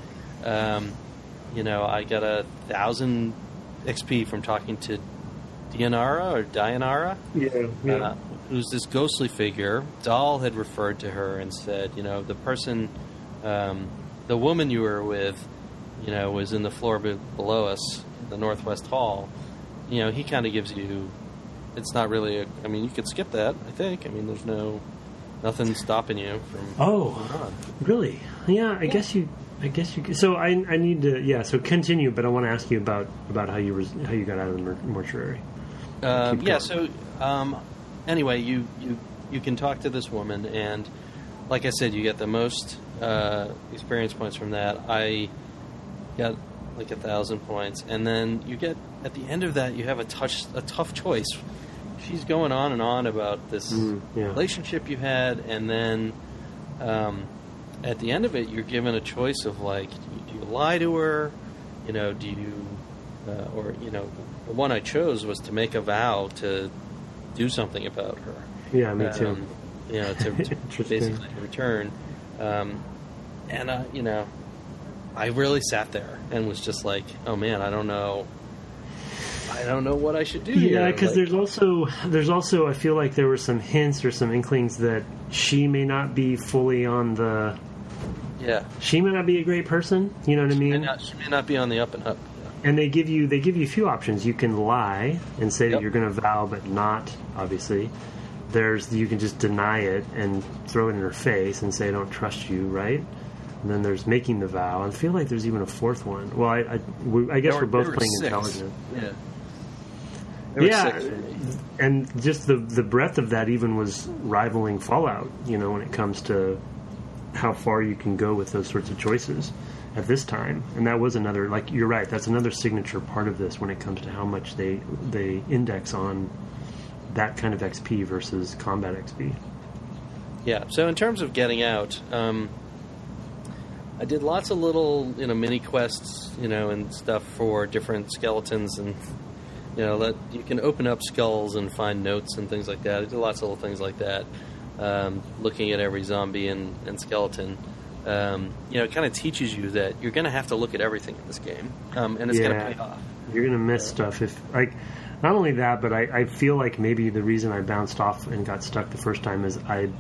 I got 1,000 XP from talking to Dianara. Yeah. Who's this ghostly figure. Dahl had referred to her and said, the person, the woman you were with, was in the floor below us, the Northwest Hall. He kind of gives you, it's not really, you could skip that, I think. There's nothing stopping you from. Oh, really? Yeah, I guess you. So I need to. So continue, but I want to ask you about how you got out of the mortuary. Anyway, you can talk to this woman, and like I said, you get the most experience points from that. I got like 1,000 points, and then you get at the end of that, you have a tough choice. She's going on and on about this relationship you had, and then at the end of it, you're given a choice of like, do you lie to her? Do you, the one I chose was to make a vow to do something about her. Yeah, me too. To basically return. I really sat there and was just like, oh man, I don't know what I should do. Yeah, because there's also I feel like there were some hints or some inklings that she may not be fully on the. Yeah. She may not be a great person. You know what I mean? She may not be on the up and up. And they give you a few options. You can lie and say that you're going to vow, but not, obviously. You can just deny it and throw it in her face and say, I don't trust you, right? And then there's making the vow. I feel like there's even a fourth one. Well, I guess we're both playing intelligent. Yeah. And just the breadth of that even was rivaling Fallout, when it comes to how far you can go with those sorts of choices at this time. And that was another, like, you're right, that's another signature part of this when it comes to how much they index on that kind of XP versus combat XP. Yeah, so in terms of getting out, I did lots of little, mini quests, and stuff for different skeletons, and you can open up skulls and find notes and things like that. I did lots of little things like that, looking at every zombie and skeleton. It kind of teaches you that you're going to have to look at everything in this game, and it's going to pay off. You're going to miss stuff if, like, not only that, but I feel like maybe the reason I bounced off and got stuck the first time is I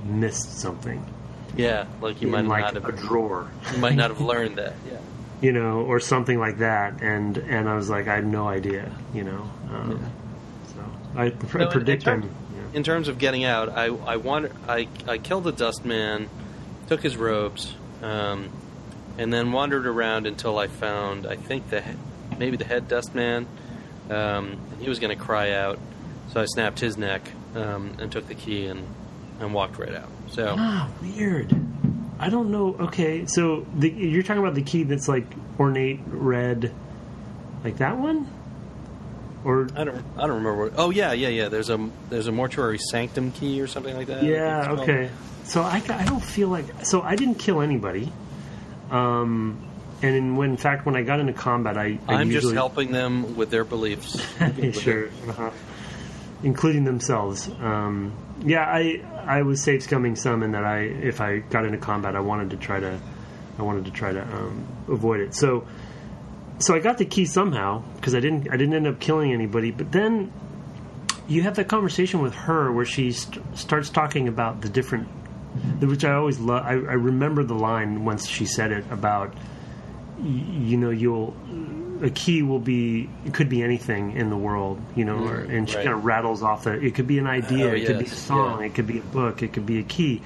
missed something. Yeah, like you might not have a drawer. You might not have learned that. or something like that. And I was like, I had no idea, So I predict in terms of getting out, I killed the Dustman, took his robes, and then wandered around until I found, I think, maybe the head Dustman. He was going to cry out, so I snapped his neck and took the key and walked right out. So weird. I don't know. Okay, so you're talking about the key that's like ornate red, like that one, or I don't remember. Oh yeah. There's a Mortuary Sanctum key or something like that. Yeah. Okay. So I don't feel like I didn't kill anybody. And when in fact when I got into combat, I'm just helping them with their beliefs. Sure. Including themselves. I was safe scumming some in that if I got into combat, I wanted to try to avoid it. So I got the key somehow because I didn't end up killing anybody. But then you have that conversation with her where she starts talking about the different, which I always love. I remember the line once she said it about a key could be anything in the world, and she kind of rattles off it could be an idea, it could be a song, it could be a book, it could be a key.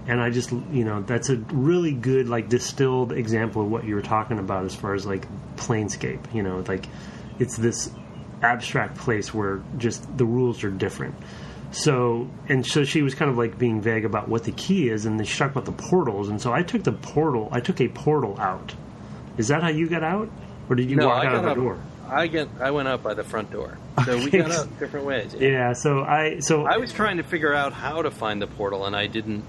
And I just, that's a really good, like, distilled example of what you were talking about as far as, like, Planescape, like, it's this abstract place where just the rules are different. So she was kind of, like, being vague about what the key is, and she talked about the portals, and so I took a portal out. Is that how you got out? Or did you walk out of the door? I went out by the front door. So we got out different ways. Yeah. So I was trying to figure out how to find the portal, and I didn't.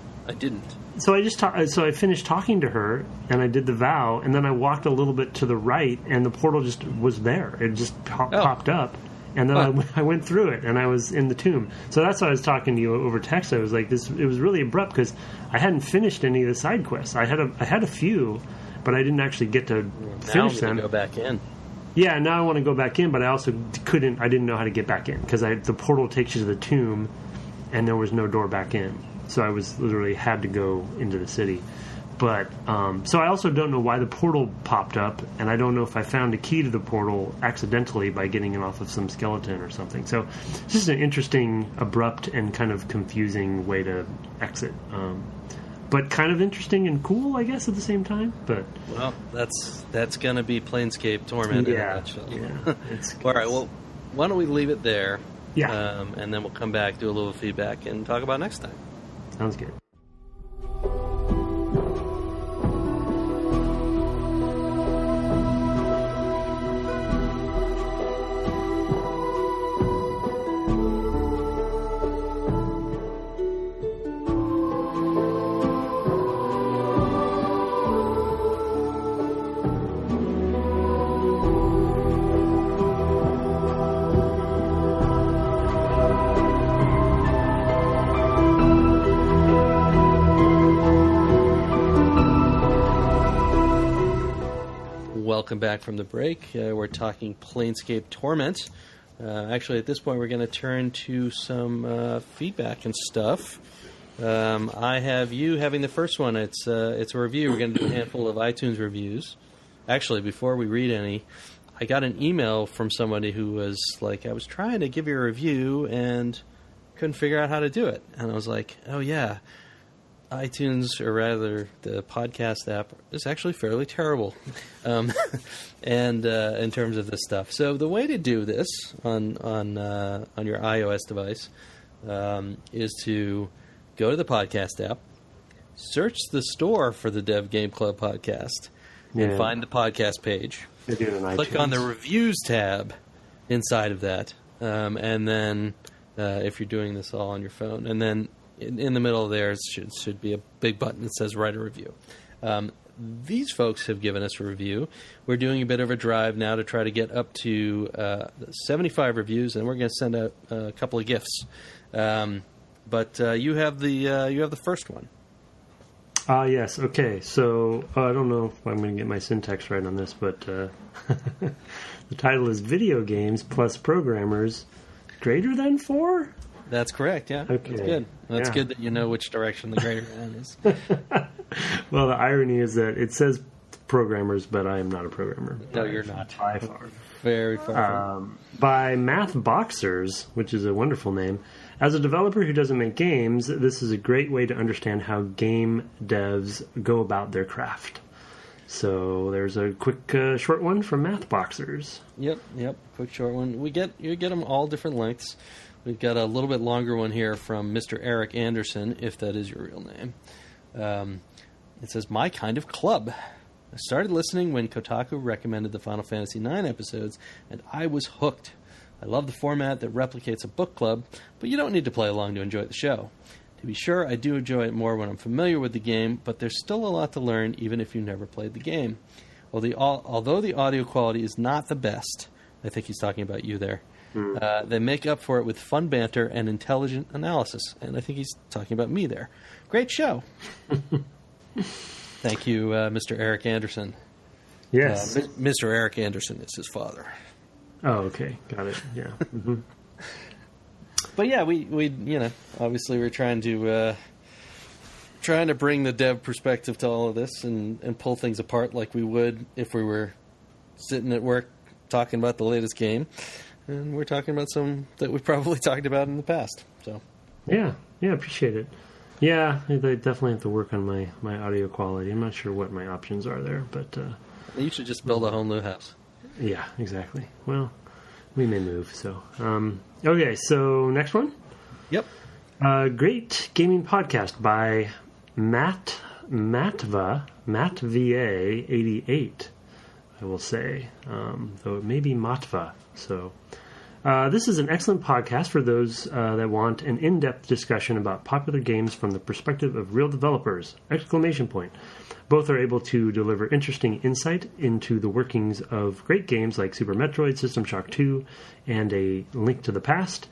So I finished talking to her, and I did the vow, and then I walked a little bit to the right, and the portal just was there. It just popped up, and then I went through it, and I was in the tomb. So that's why I was talking to you over text. I was like, it was really abrupt because I hadn't finished any of the side quests. I had a few, but I didn't actually get to finish them. Now I'm going to go back in. Yeah, now I want to go back in, but I also couldn't. I didn't know how to get back in because the portal takes you to the tomb, and there was no door back in. So I was literally had to go into the city. But so I also don't know why the portal popped up, and I don't know if I found a key to the portal accidentally by getting it off of some skeleton or something. So it's just an interesting, abrupt, and kind of confusing way to exit. But kind of interesting and cool, I guess, at the same time. But well, that's going to be Planescape Torment in a nutshell. Yeah. All right, well, why don't we leave it there? Yeah. And then we'll come back, do a little feedback, and talk about next time. Sounds good. Welcome back from the break. We're talking Planescape Torment. Actually, at this point, we're going to turn to some feedback and stuff. I have you having the first one. It's a review. We're going to do a handful of iTunes reviews. Actually, before we read any, I got an email from somebody who was like, I was trying to give you a review and couldn't figure out how to do it. And I was like, oh, yeah. iTunes, or rather the podcast app, is actually fairly terrible and in terms of this stuff. So the way to do this on your iOS device is to go to the podcast app, search the store for the Dev Game Club podcast, and find the podcast page. Click on the reviews tab inside of that, and then if you're doing this all on your phone, and then in the middle there should be a big button that says write a review. These folks have given us a review. We're doing a bit of a drive now to try to get up to 75 reviews, and we're going to send out a couple of gifts. But you have the first one. Yes. Okay. So I don't know if I'm going to get my syntax right on this, but the title is Video Games Plus Programmers Greater Than 4? That's correct, yeah. Okay. That's good. That's good that you know which direction the greater than is. Well, the irony is that it says programmers, but I am not a programmer. No, you're not. By far. Very far. By Mathboxers, which is a wonderful name. As a developer who doesn't make games, this is a great way to understand how game devs go about their craft. So there's a quick short one from Mathboxers. Yep, quick short one. You get them all different lengths. We've got a little bit longer one here from Mr. Eric Anderson, if that is your real name. It says, "My kind of club. I started listening when Kotaku recommended the Final Fantasy IX episodes, and I was hooked. I love the format that replicates a book club, but you don't need to play along to enjoy the show. To be sure, I do enjoy it more when I'm familiar with the game, but there's still a lot to learn even if you never played the game. Although the audio quality is not the best," I think he's talking about you there, "they make up for it with fun banter and intelligent analysis." And I think he's talking about me there. Great show. Thank you, Mr. Eric Anderson. Yes. Mr. Eric Anderson is his father. Oh, okay. Got it. Yeah. Mm-hmm. But yeah, we obviously we're trying to bring the dev perspective to all of this and pull things apart like we would if we were sitting at work talking about the latest game. And we're talking about some that we probably talked about in the past. So yeah, appreciate it. Yeah, they definitely have to work on my audio quality. I'm not sure what my options are there, but you should just build a whole new house. Yeah, exactly. Well, we may move. So okay, so next one. Yep. Great gaming podcast by Mattva 88. I will say, though it may be Matva. So. This is an excellent podcast for those that want an in-depth discussion about popular games from the perspective of real developers! ! Both are able to deliver interesting insight into the workings of great games like Super Metroid, System Shock 2, and A Link to the Past.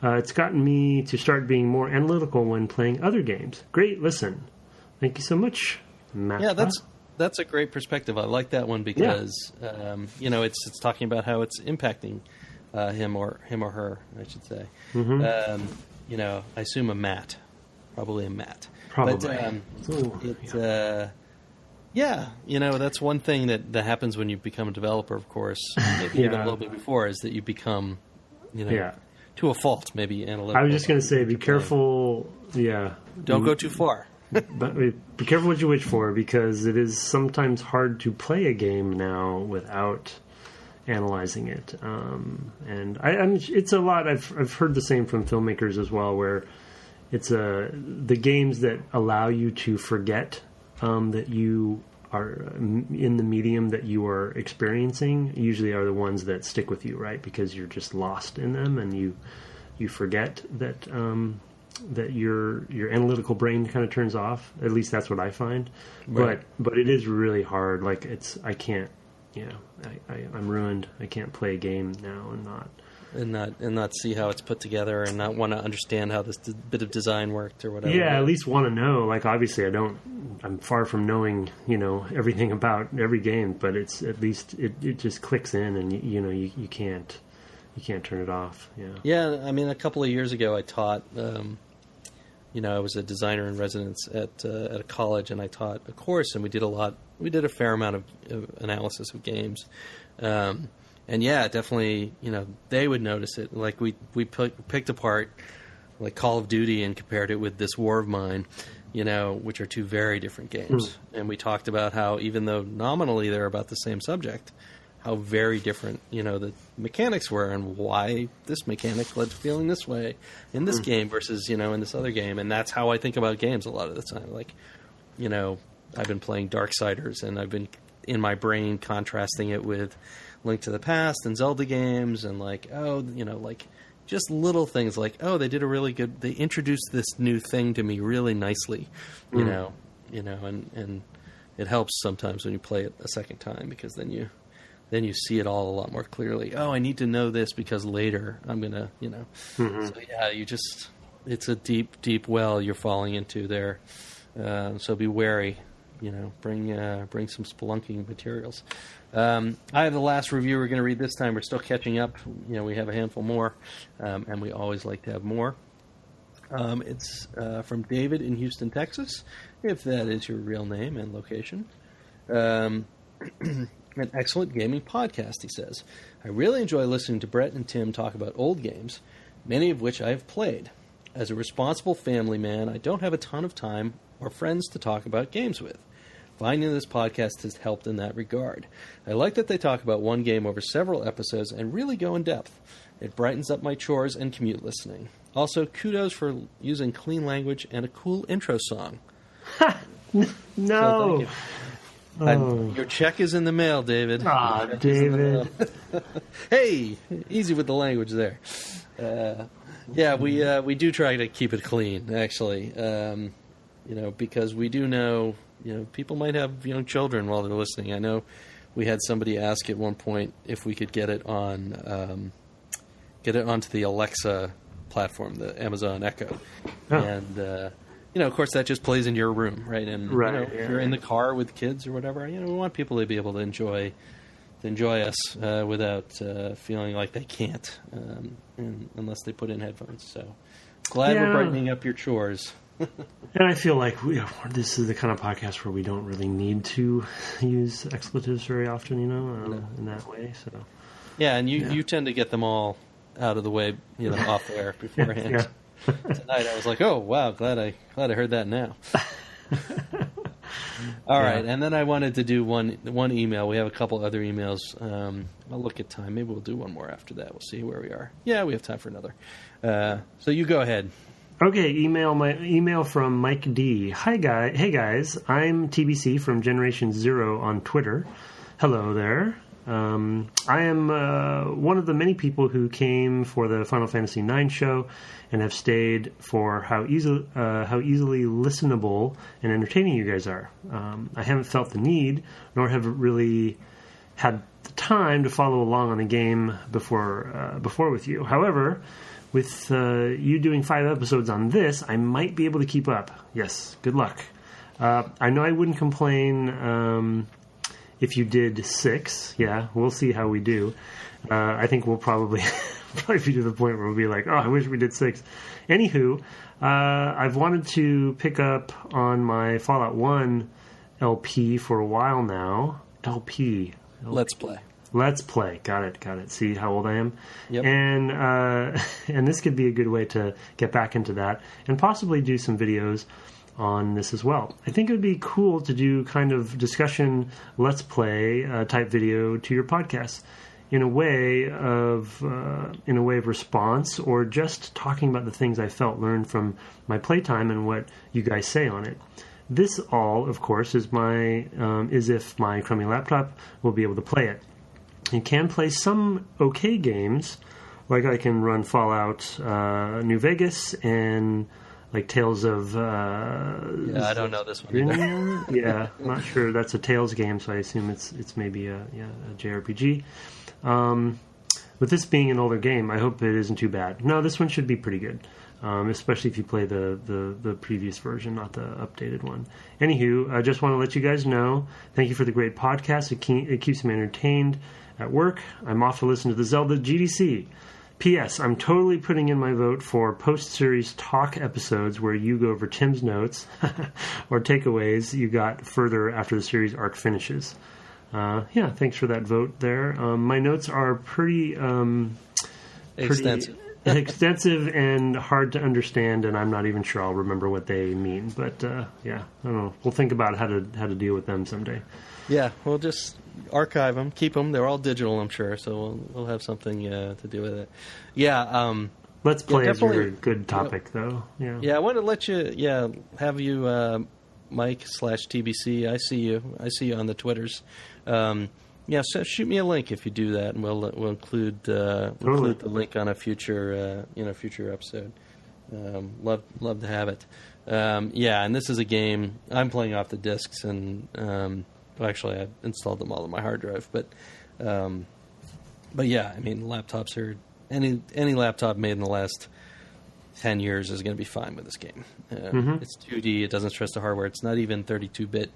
It's gotten me to start being more analytical when playing other games. Great listen. Thank you so much, Matt. Yeah, that's a great perspective. I like that one because it's talking about how it's impacting him or her, I should say. Mm-hmm. I assume a Matt, probably a Matt. Probably. But that's one thing that happens when you become a developer. Of course, maybe even a little bit before, is that you become, to a fault, maybe analytical. I was just going to say, be careful. Yeah, don't go too far. But be careful what you wish for, because it is sometimes hard to play a game now without analyzing it, and it's a lot. I've heard the same from filmmakers as well, where it's the games that allow you to forget that you are in the medium that you are experiencing usually are the ones that stick with you, right? Because you're just lost in them, and you forget that that your analytical brain kind of turns off. At least that's what I find. Right. But it is really hard. Like I can't. I'm ruined. I can't play a game now and not see how it's put together, and not want to understand how this bit of design worked or whatever. Yeah, at least want to know. Like, obviously, I'm far from knowing everything about every game, but it's at least it just clicks in, and you can't turn it off. Yeah. Yeah, I mean, a couple of years ago, I taught. I was a designer in residence at a college, and I taught a course, and we did a fair amount of analysis of games. And yeah, definitely, they would notice it. Like we picked apart like Call of Duty and compared it with This War of Mine, which are two very different games. And we talked about how, even though nominally they're about the same subject, how very different, the mechanics were, and why this mechanic led to feeling this way in this game versus, in this other game. And that's how I think about games a lot of the time. Like, I've been playing Darksiders, and I've been, in my brain, contrasting it with Link to the Past and Zelda games, and just little things like, they did they introduced this new thing to me really nicely, and it helps sometimes when you play it a second time, because then you see it all a lot more clearly. Oh, I need to know this because later I'm going to, So yeah, it's a deep, deep well you're falling into there. So be wary, bring some spelunking materials. I have the last review we're going to read this time. We're still catching up. We have a handful more, and we always like to have more. It's from David in Houston, Texas, if that is your real name and location. An excellent gaming podcast, he says. I really enjoy listening to Brett and Tim talk about old games, many of which I have played. As a responsible family man, I don't have a ton of time or friends to talk about games with. Finding this podcast has helped in that regard. I like that they talk about one game over several episodes and really go in depth. It brightens up my chores and commute listening. Also, kudos for using clean language and a cool intro song. No! So your check is in the mail, David. Ah, David. Hey, easy with the language there. We do try to keep it clean, actually. Because we do know, people might have young children while they're listening. I know we had somebody ask at one point if we could get it on, onto the Alexa platform, the Amazon Echo, and of course that just plays in your room, right? And if you're in the car with kids or whatever, we want people to be able to enjoy us without feeling like they can't, unless they put in headphones. So glad we're brightening up your chores. And I feel like this is the kind of podcast where we don't really need to use expletives very often, in that way. So yeah, and you tend to get them all out of the way, off air beforehand. Yeah. Tonight I was like, oh wow, glad I heard that now. All right, and then I wanted to do one email. We have a couple other emails. I'll look at time. Maybe we'll do one more after that. We'll see where we are. Yeah, we have time for another. So you go ahead. Okay, email from Mike D. Hey guys, I'm TBC from Generation Zero on Twitter. Hello there. I am one of the many people who came for the Final Fantasy IX show and have stayed for how easily listenable and entertaining you guys are. I haven't felt the need, nor have really had the time to follow along on the game before with you. However, with you doing 5 episodes on this, I might be able to keep up. Yes, good luck. I know I wouldn't complain if you did 6. Yeah, we'll see how we do. I think we'll probably be to the point where we'll be like, oh, I wish we did 6. Anywho, I've wanted to pick up on my Fallout 1 LP for a while now. LP. Let's play. Got it. See how old I am? Yep. And this could be a good way to get back into that and possibly do some videos on this as well. I think it would be cool to do kind of discussion, let's play type video to your podcast in a way of response, or just talking about the things I felt learned from my playtime and what you guys say on it. This all, of course, is if my crummy laptop will be able to play it. You can play some okay games, like I can run Fallout New Vegas and like Tales of... I don't know this one either. Yeah, I'm not sure. That's a Tales game, so I assume it's maybe a JRPG. With this being an older game, I hope it isn't too bad. No, this one should be pretty good, especially if you play the previous version, not the updated one. Anywho, I just want to let you guys know, thank you for the great podcast. It keeps me entertained at work. I'm off to listen to the Zelda GDC. P.S. I'm totally putting in my vote for post-series talk episodes where you go over Tim's notes or takeaways you got further after the series arc finishes. Thanks for that vote there. My notes are pretty extensive and hard to understand, and I'm not even sure I'll remember what they mean. But I don't know. We'll think about how to deal with them someday. Yeah, we'll just archive them, keep them. They're all digital, I'm sure, so we'll have something to do with it. Yeah. Let's play is a good topic, though. Yeah. Yeah, I want to let you. Have you, Mike/TBC. I see you on the Twitters. So shoot me a link if you do that, and we'll include the link on a future episode. Love to have it. And this is a game I'm playing off the discs, and actually I installed them all on my hard drive. But yeah, I mean, laptops are any laptop made in the last 10 years is going to be fine with this game. It's 2D. It doesn't stress the hardware. It's not even 32-bit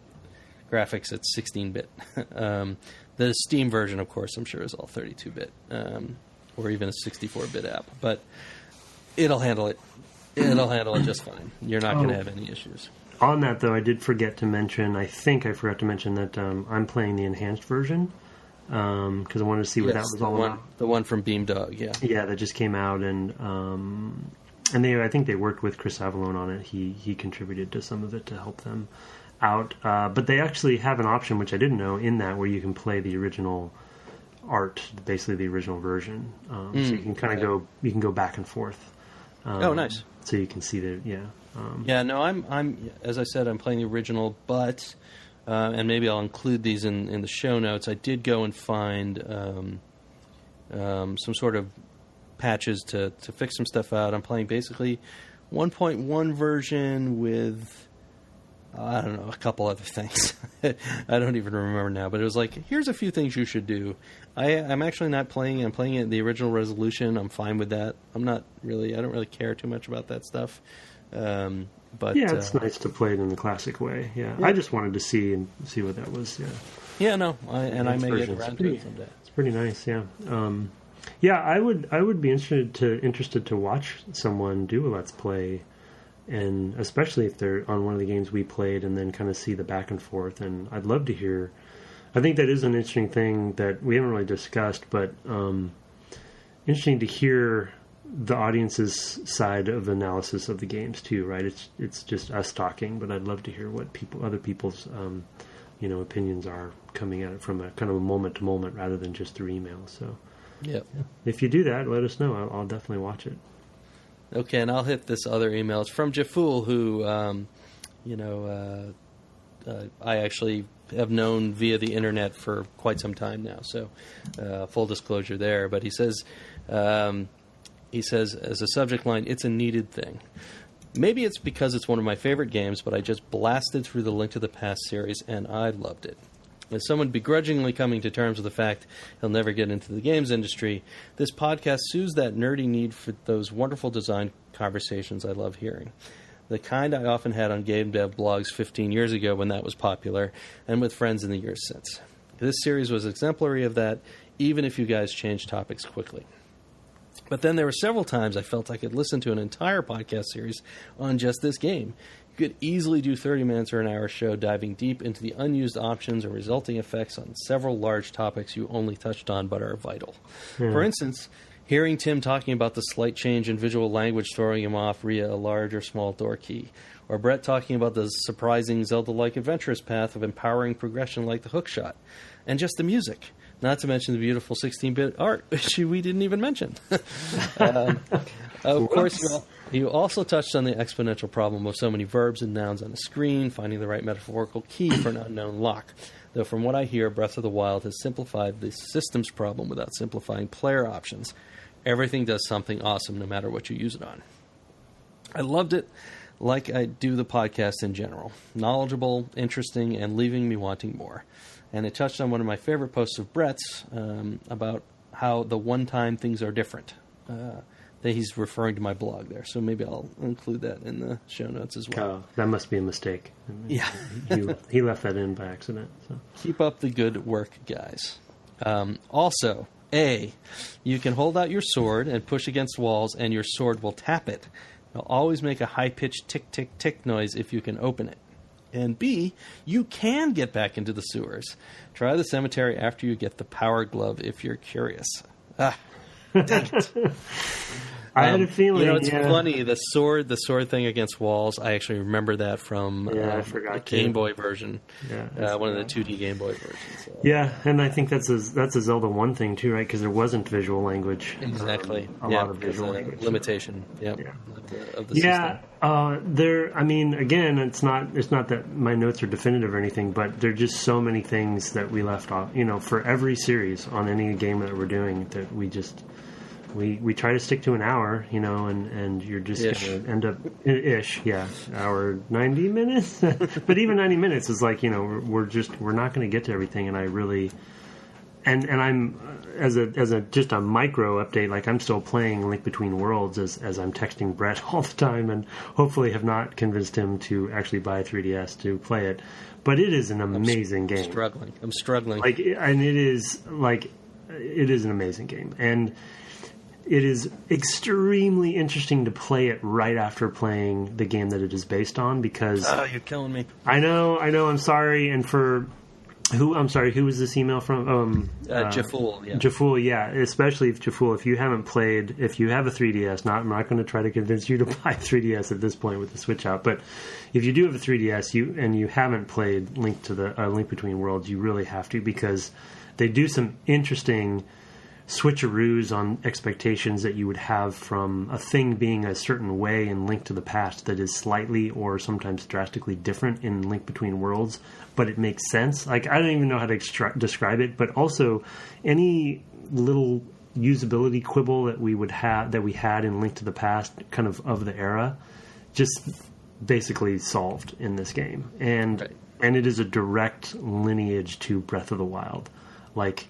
graphics. It's 16-bit. The Steam version, of course, I'm sure is all 32-bit, or even a 64-bit app. But it'll handle it. It'll handle it just fine. You're not going to have any issues. On that, though, I did forget to mention, I forgot to mention that I'm playing the enhanced version because I wanted to see what that was all about. The one from Beamdog, yeah. Yeah, that just came out, and I think they worked with Chris Avellone on it. He contributed to some of it to help them out. But they actually have an option, which I didn't know, in that where you can play the original art, basically the original version. So you can kind of go back and forth. Oh, nice. So you can see the I'm as I said, I'm playing the original, but and maybe I'll include these in the show notes. I did go and find some sort of patches to fix some stuff out. I'm playing basically 1.1 version with I don't know, a couple other things. I don't even remember now, but it was like, here's a few things you should do. I'm actually not playing. I'm playing it in the original resolution. I'm fine with that. I don't really care too much about that stuff. But yeah, it's nice to play it in the classic way. Yeah. I just wanted to see what that was. Yeah. Yeah, no, I may get around to it someday. It's pretty nice. Yeah. I would be interested to watch someone do a Let's Play, and especially if they're on one of the games we played, and then kind of see the back and forth. And I'd love to hear. I think that is an interesting thing that we haven't really discussed, but interesting to hear the audience's side of analysis of the games too. Right? It's just us talking, but I'd love to hear what other people's opinions are coming at it from a kind of a moment to moment rather than just through email. So, yeah. If you do that, let us know. I'll definitely watch it. Okay, and I'll hit this other email. It's from Jaful, who, I actually have known via the internet for quite some time now. So, full disclosure there. But he says, as a subject line, it's a needed thing. Maybe it's because it's one of my favorite games, but I just blasted through the Link to the Past series, and I loved it. As someone begrudgingly coming to terms with the fact he'll never get into the games industry, this podcast soothes that nerdy need for those wonderful design conversations I love hearing. The kind I often had on game dev blogs 15 years ago when that was popular, and with friends in the years since. This series was exemplary of that, even if you guys changed topics quickly. But then there were several times I felt I could listen to an entire podcast series on just this game. You could easily do 30 minutes or an hour show diving deep into the unused options or resulting effects on several large topics you only touched on but are vital. Yeah. For instance, hearing Tim talking about the slight change in visual language throwing him off via a large or small door key, or Brett talking about the surprising Zelda-like adventurous path of empowering progression like the hookshot, and just the music. Not to mention the beautiful 16-bit art, which we didn't even mention. Of course, you also touched on the exponential problem of so many verbs and nouns on a screen, finding the right metaphorical key for an unknown lock. Though from what I hear, Breath of the Wild has simplified the systems problem without simplifying player options. Everything does something awesome no matter what you use it on. I loved it like I do the podcast in general. Knowledgeable, interesting, and leaving me wanting more. And it touched on one of my favorite posts of Brett's about how the one-time things are different. That he's referring to my blog there. So maybe I'll include that in the show notes as well. Oh, that must be a mistake. Yeah. he left that in by accident. So. Keep up the good work, guys. Also, you can hold out your sword and push against walls, and your sword will tap it. It'll always make a high-pitched tick-tick-tick noise if you can open it. And B, you can get back into the sewers. Try the cemetery after you get the power glove if you're curious. Dang it. I had a feeling. It's funny, the sword thing against walls. I actually remember that from the Game Boy version. Yeah, one of the 2D Game Boy versions. So. Yeah, and I think that's a Zelda 1 thing too, right? Because there wasn't visual language. Exactly. A lot of visual language. Limitation. Yep. Yeah. Of the system. I mean, again, it's not that my notes are definitive or anything, but there are just so many things that we left off. For every series on any game that we're doing, that we just. We try to stick to an hour, and you're just going to end up hour 90 minutes. But even 90 minutes is like, we're not going to get to everything. And I really, and I'm as a just a micro update, like I'm still playing Link Between Worlds as I'm texting Brett all the time, and hopefully have not convinced him to actually buy a 3DS to play it. But it is an amazing game. I'm struggling. It is an amazing game, and it is extremely interesting to play it right after playing the game that it is based on, because... Oh, you're killing me. I know, I'm sorry, and for... who was this email from? Jaful, yeah. Jaful, yeah. Especially if Jaful, if you have a 3DS, I'm not going to try to convince you to buy 3DS at this point with the Switch out, but if you do have a 3DS and you haven't played Link Between Worlds, you really have to, because they do some interesting switcheroos on expectations that you would have from a thing being a certain way in Link to the Past that is slightly or sometimes drastically different in Link Between Worlds, but it makes sense. Like, I don't even know how to describe it, but also any little usability quibble that we had in Link to the Past, kind of the era, just basically solved in this game. And it is a direct lineage to Breath of the Wild. Like,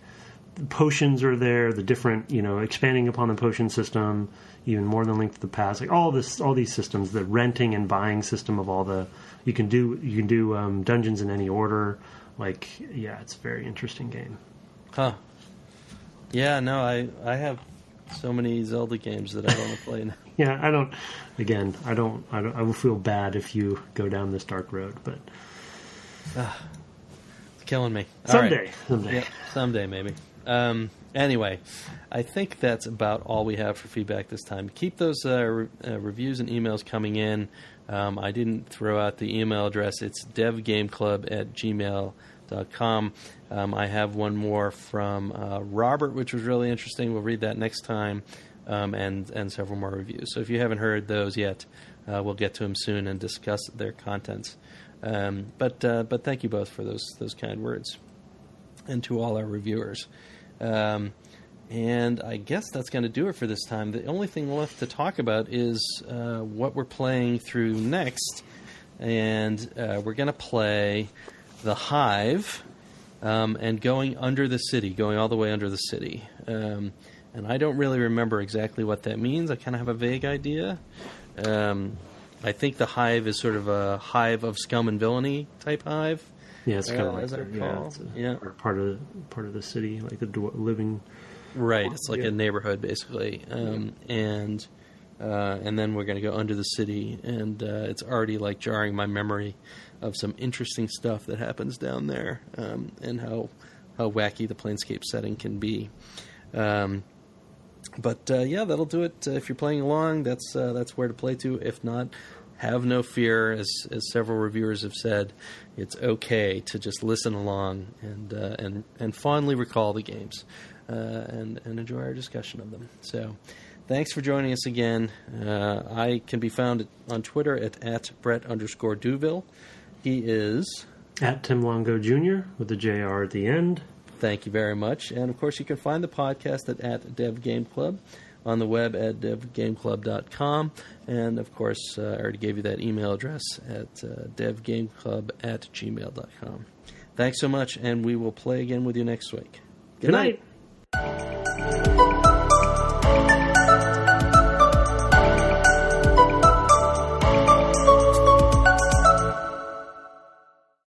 potions are there, the different, expanding upon the potion system, even more than Link to the Past, like all these systems, the renting and buying system of all the, you can do dungeons in any order. Like, yeah, it's a very interesting game. Huh. Yeah, no, I have so many Zelda games that I want to play now. Yeah, I will feel bad if you go down this dark road, but it's killing me. Someday. Yep, someday maybe. Anyway, I think that's about all we have for feedback this time. Keep those reviews and emails coming in. I didn't throw out the email address. It's devgameclub@gmail.com. I have one more from Robert, which was really interesting. We'll read that next time, and several more reviews. So if you haven't heard those yet, we'll get to them soon and discuss their contents. But thank you both for those kind words, and to all our reviewers. And I guess that's going to do it for this time. The only thing left to talk about is what we're playing through next. And we're going to play The Hive and going under the city, going all the way under the city. And I don't really remember exactly what that means. I kind of have a vague idea. I think the Hive is sort of a hive of scum and villainy type hive. Yeah, it's kind of like as I recall. Or part of the city, like the living. Right, it's like a neighborhood basically, and then we're going to go under the city, and it's already like jarring my memory of some interesting stuff that happens down there, and how wacky the Planescape setting can be. But yeah, that'll do it. If you're playing along, that's where to play to. If not, have no fear, as several reviewers have said. It's okay to just listen along and fondly recall the games and enjoy our discussion of them. So, thanks for joining us again. I can be found on Twitter at Brett_Duville. He is at Tim Longo Jr. with the JR at the end. Thank you very much. And of course, you can find the podcast at Dev Game Club, on the web at devgameclub.com, and of course I already gave you that email address at devgameclub@gmail.com. Thanks so much, and we will play again with you next week. Good night.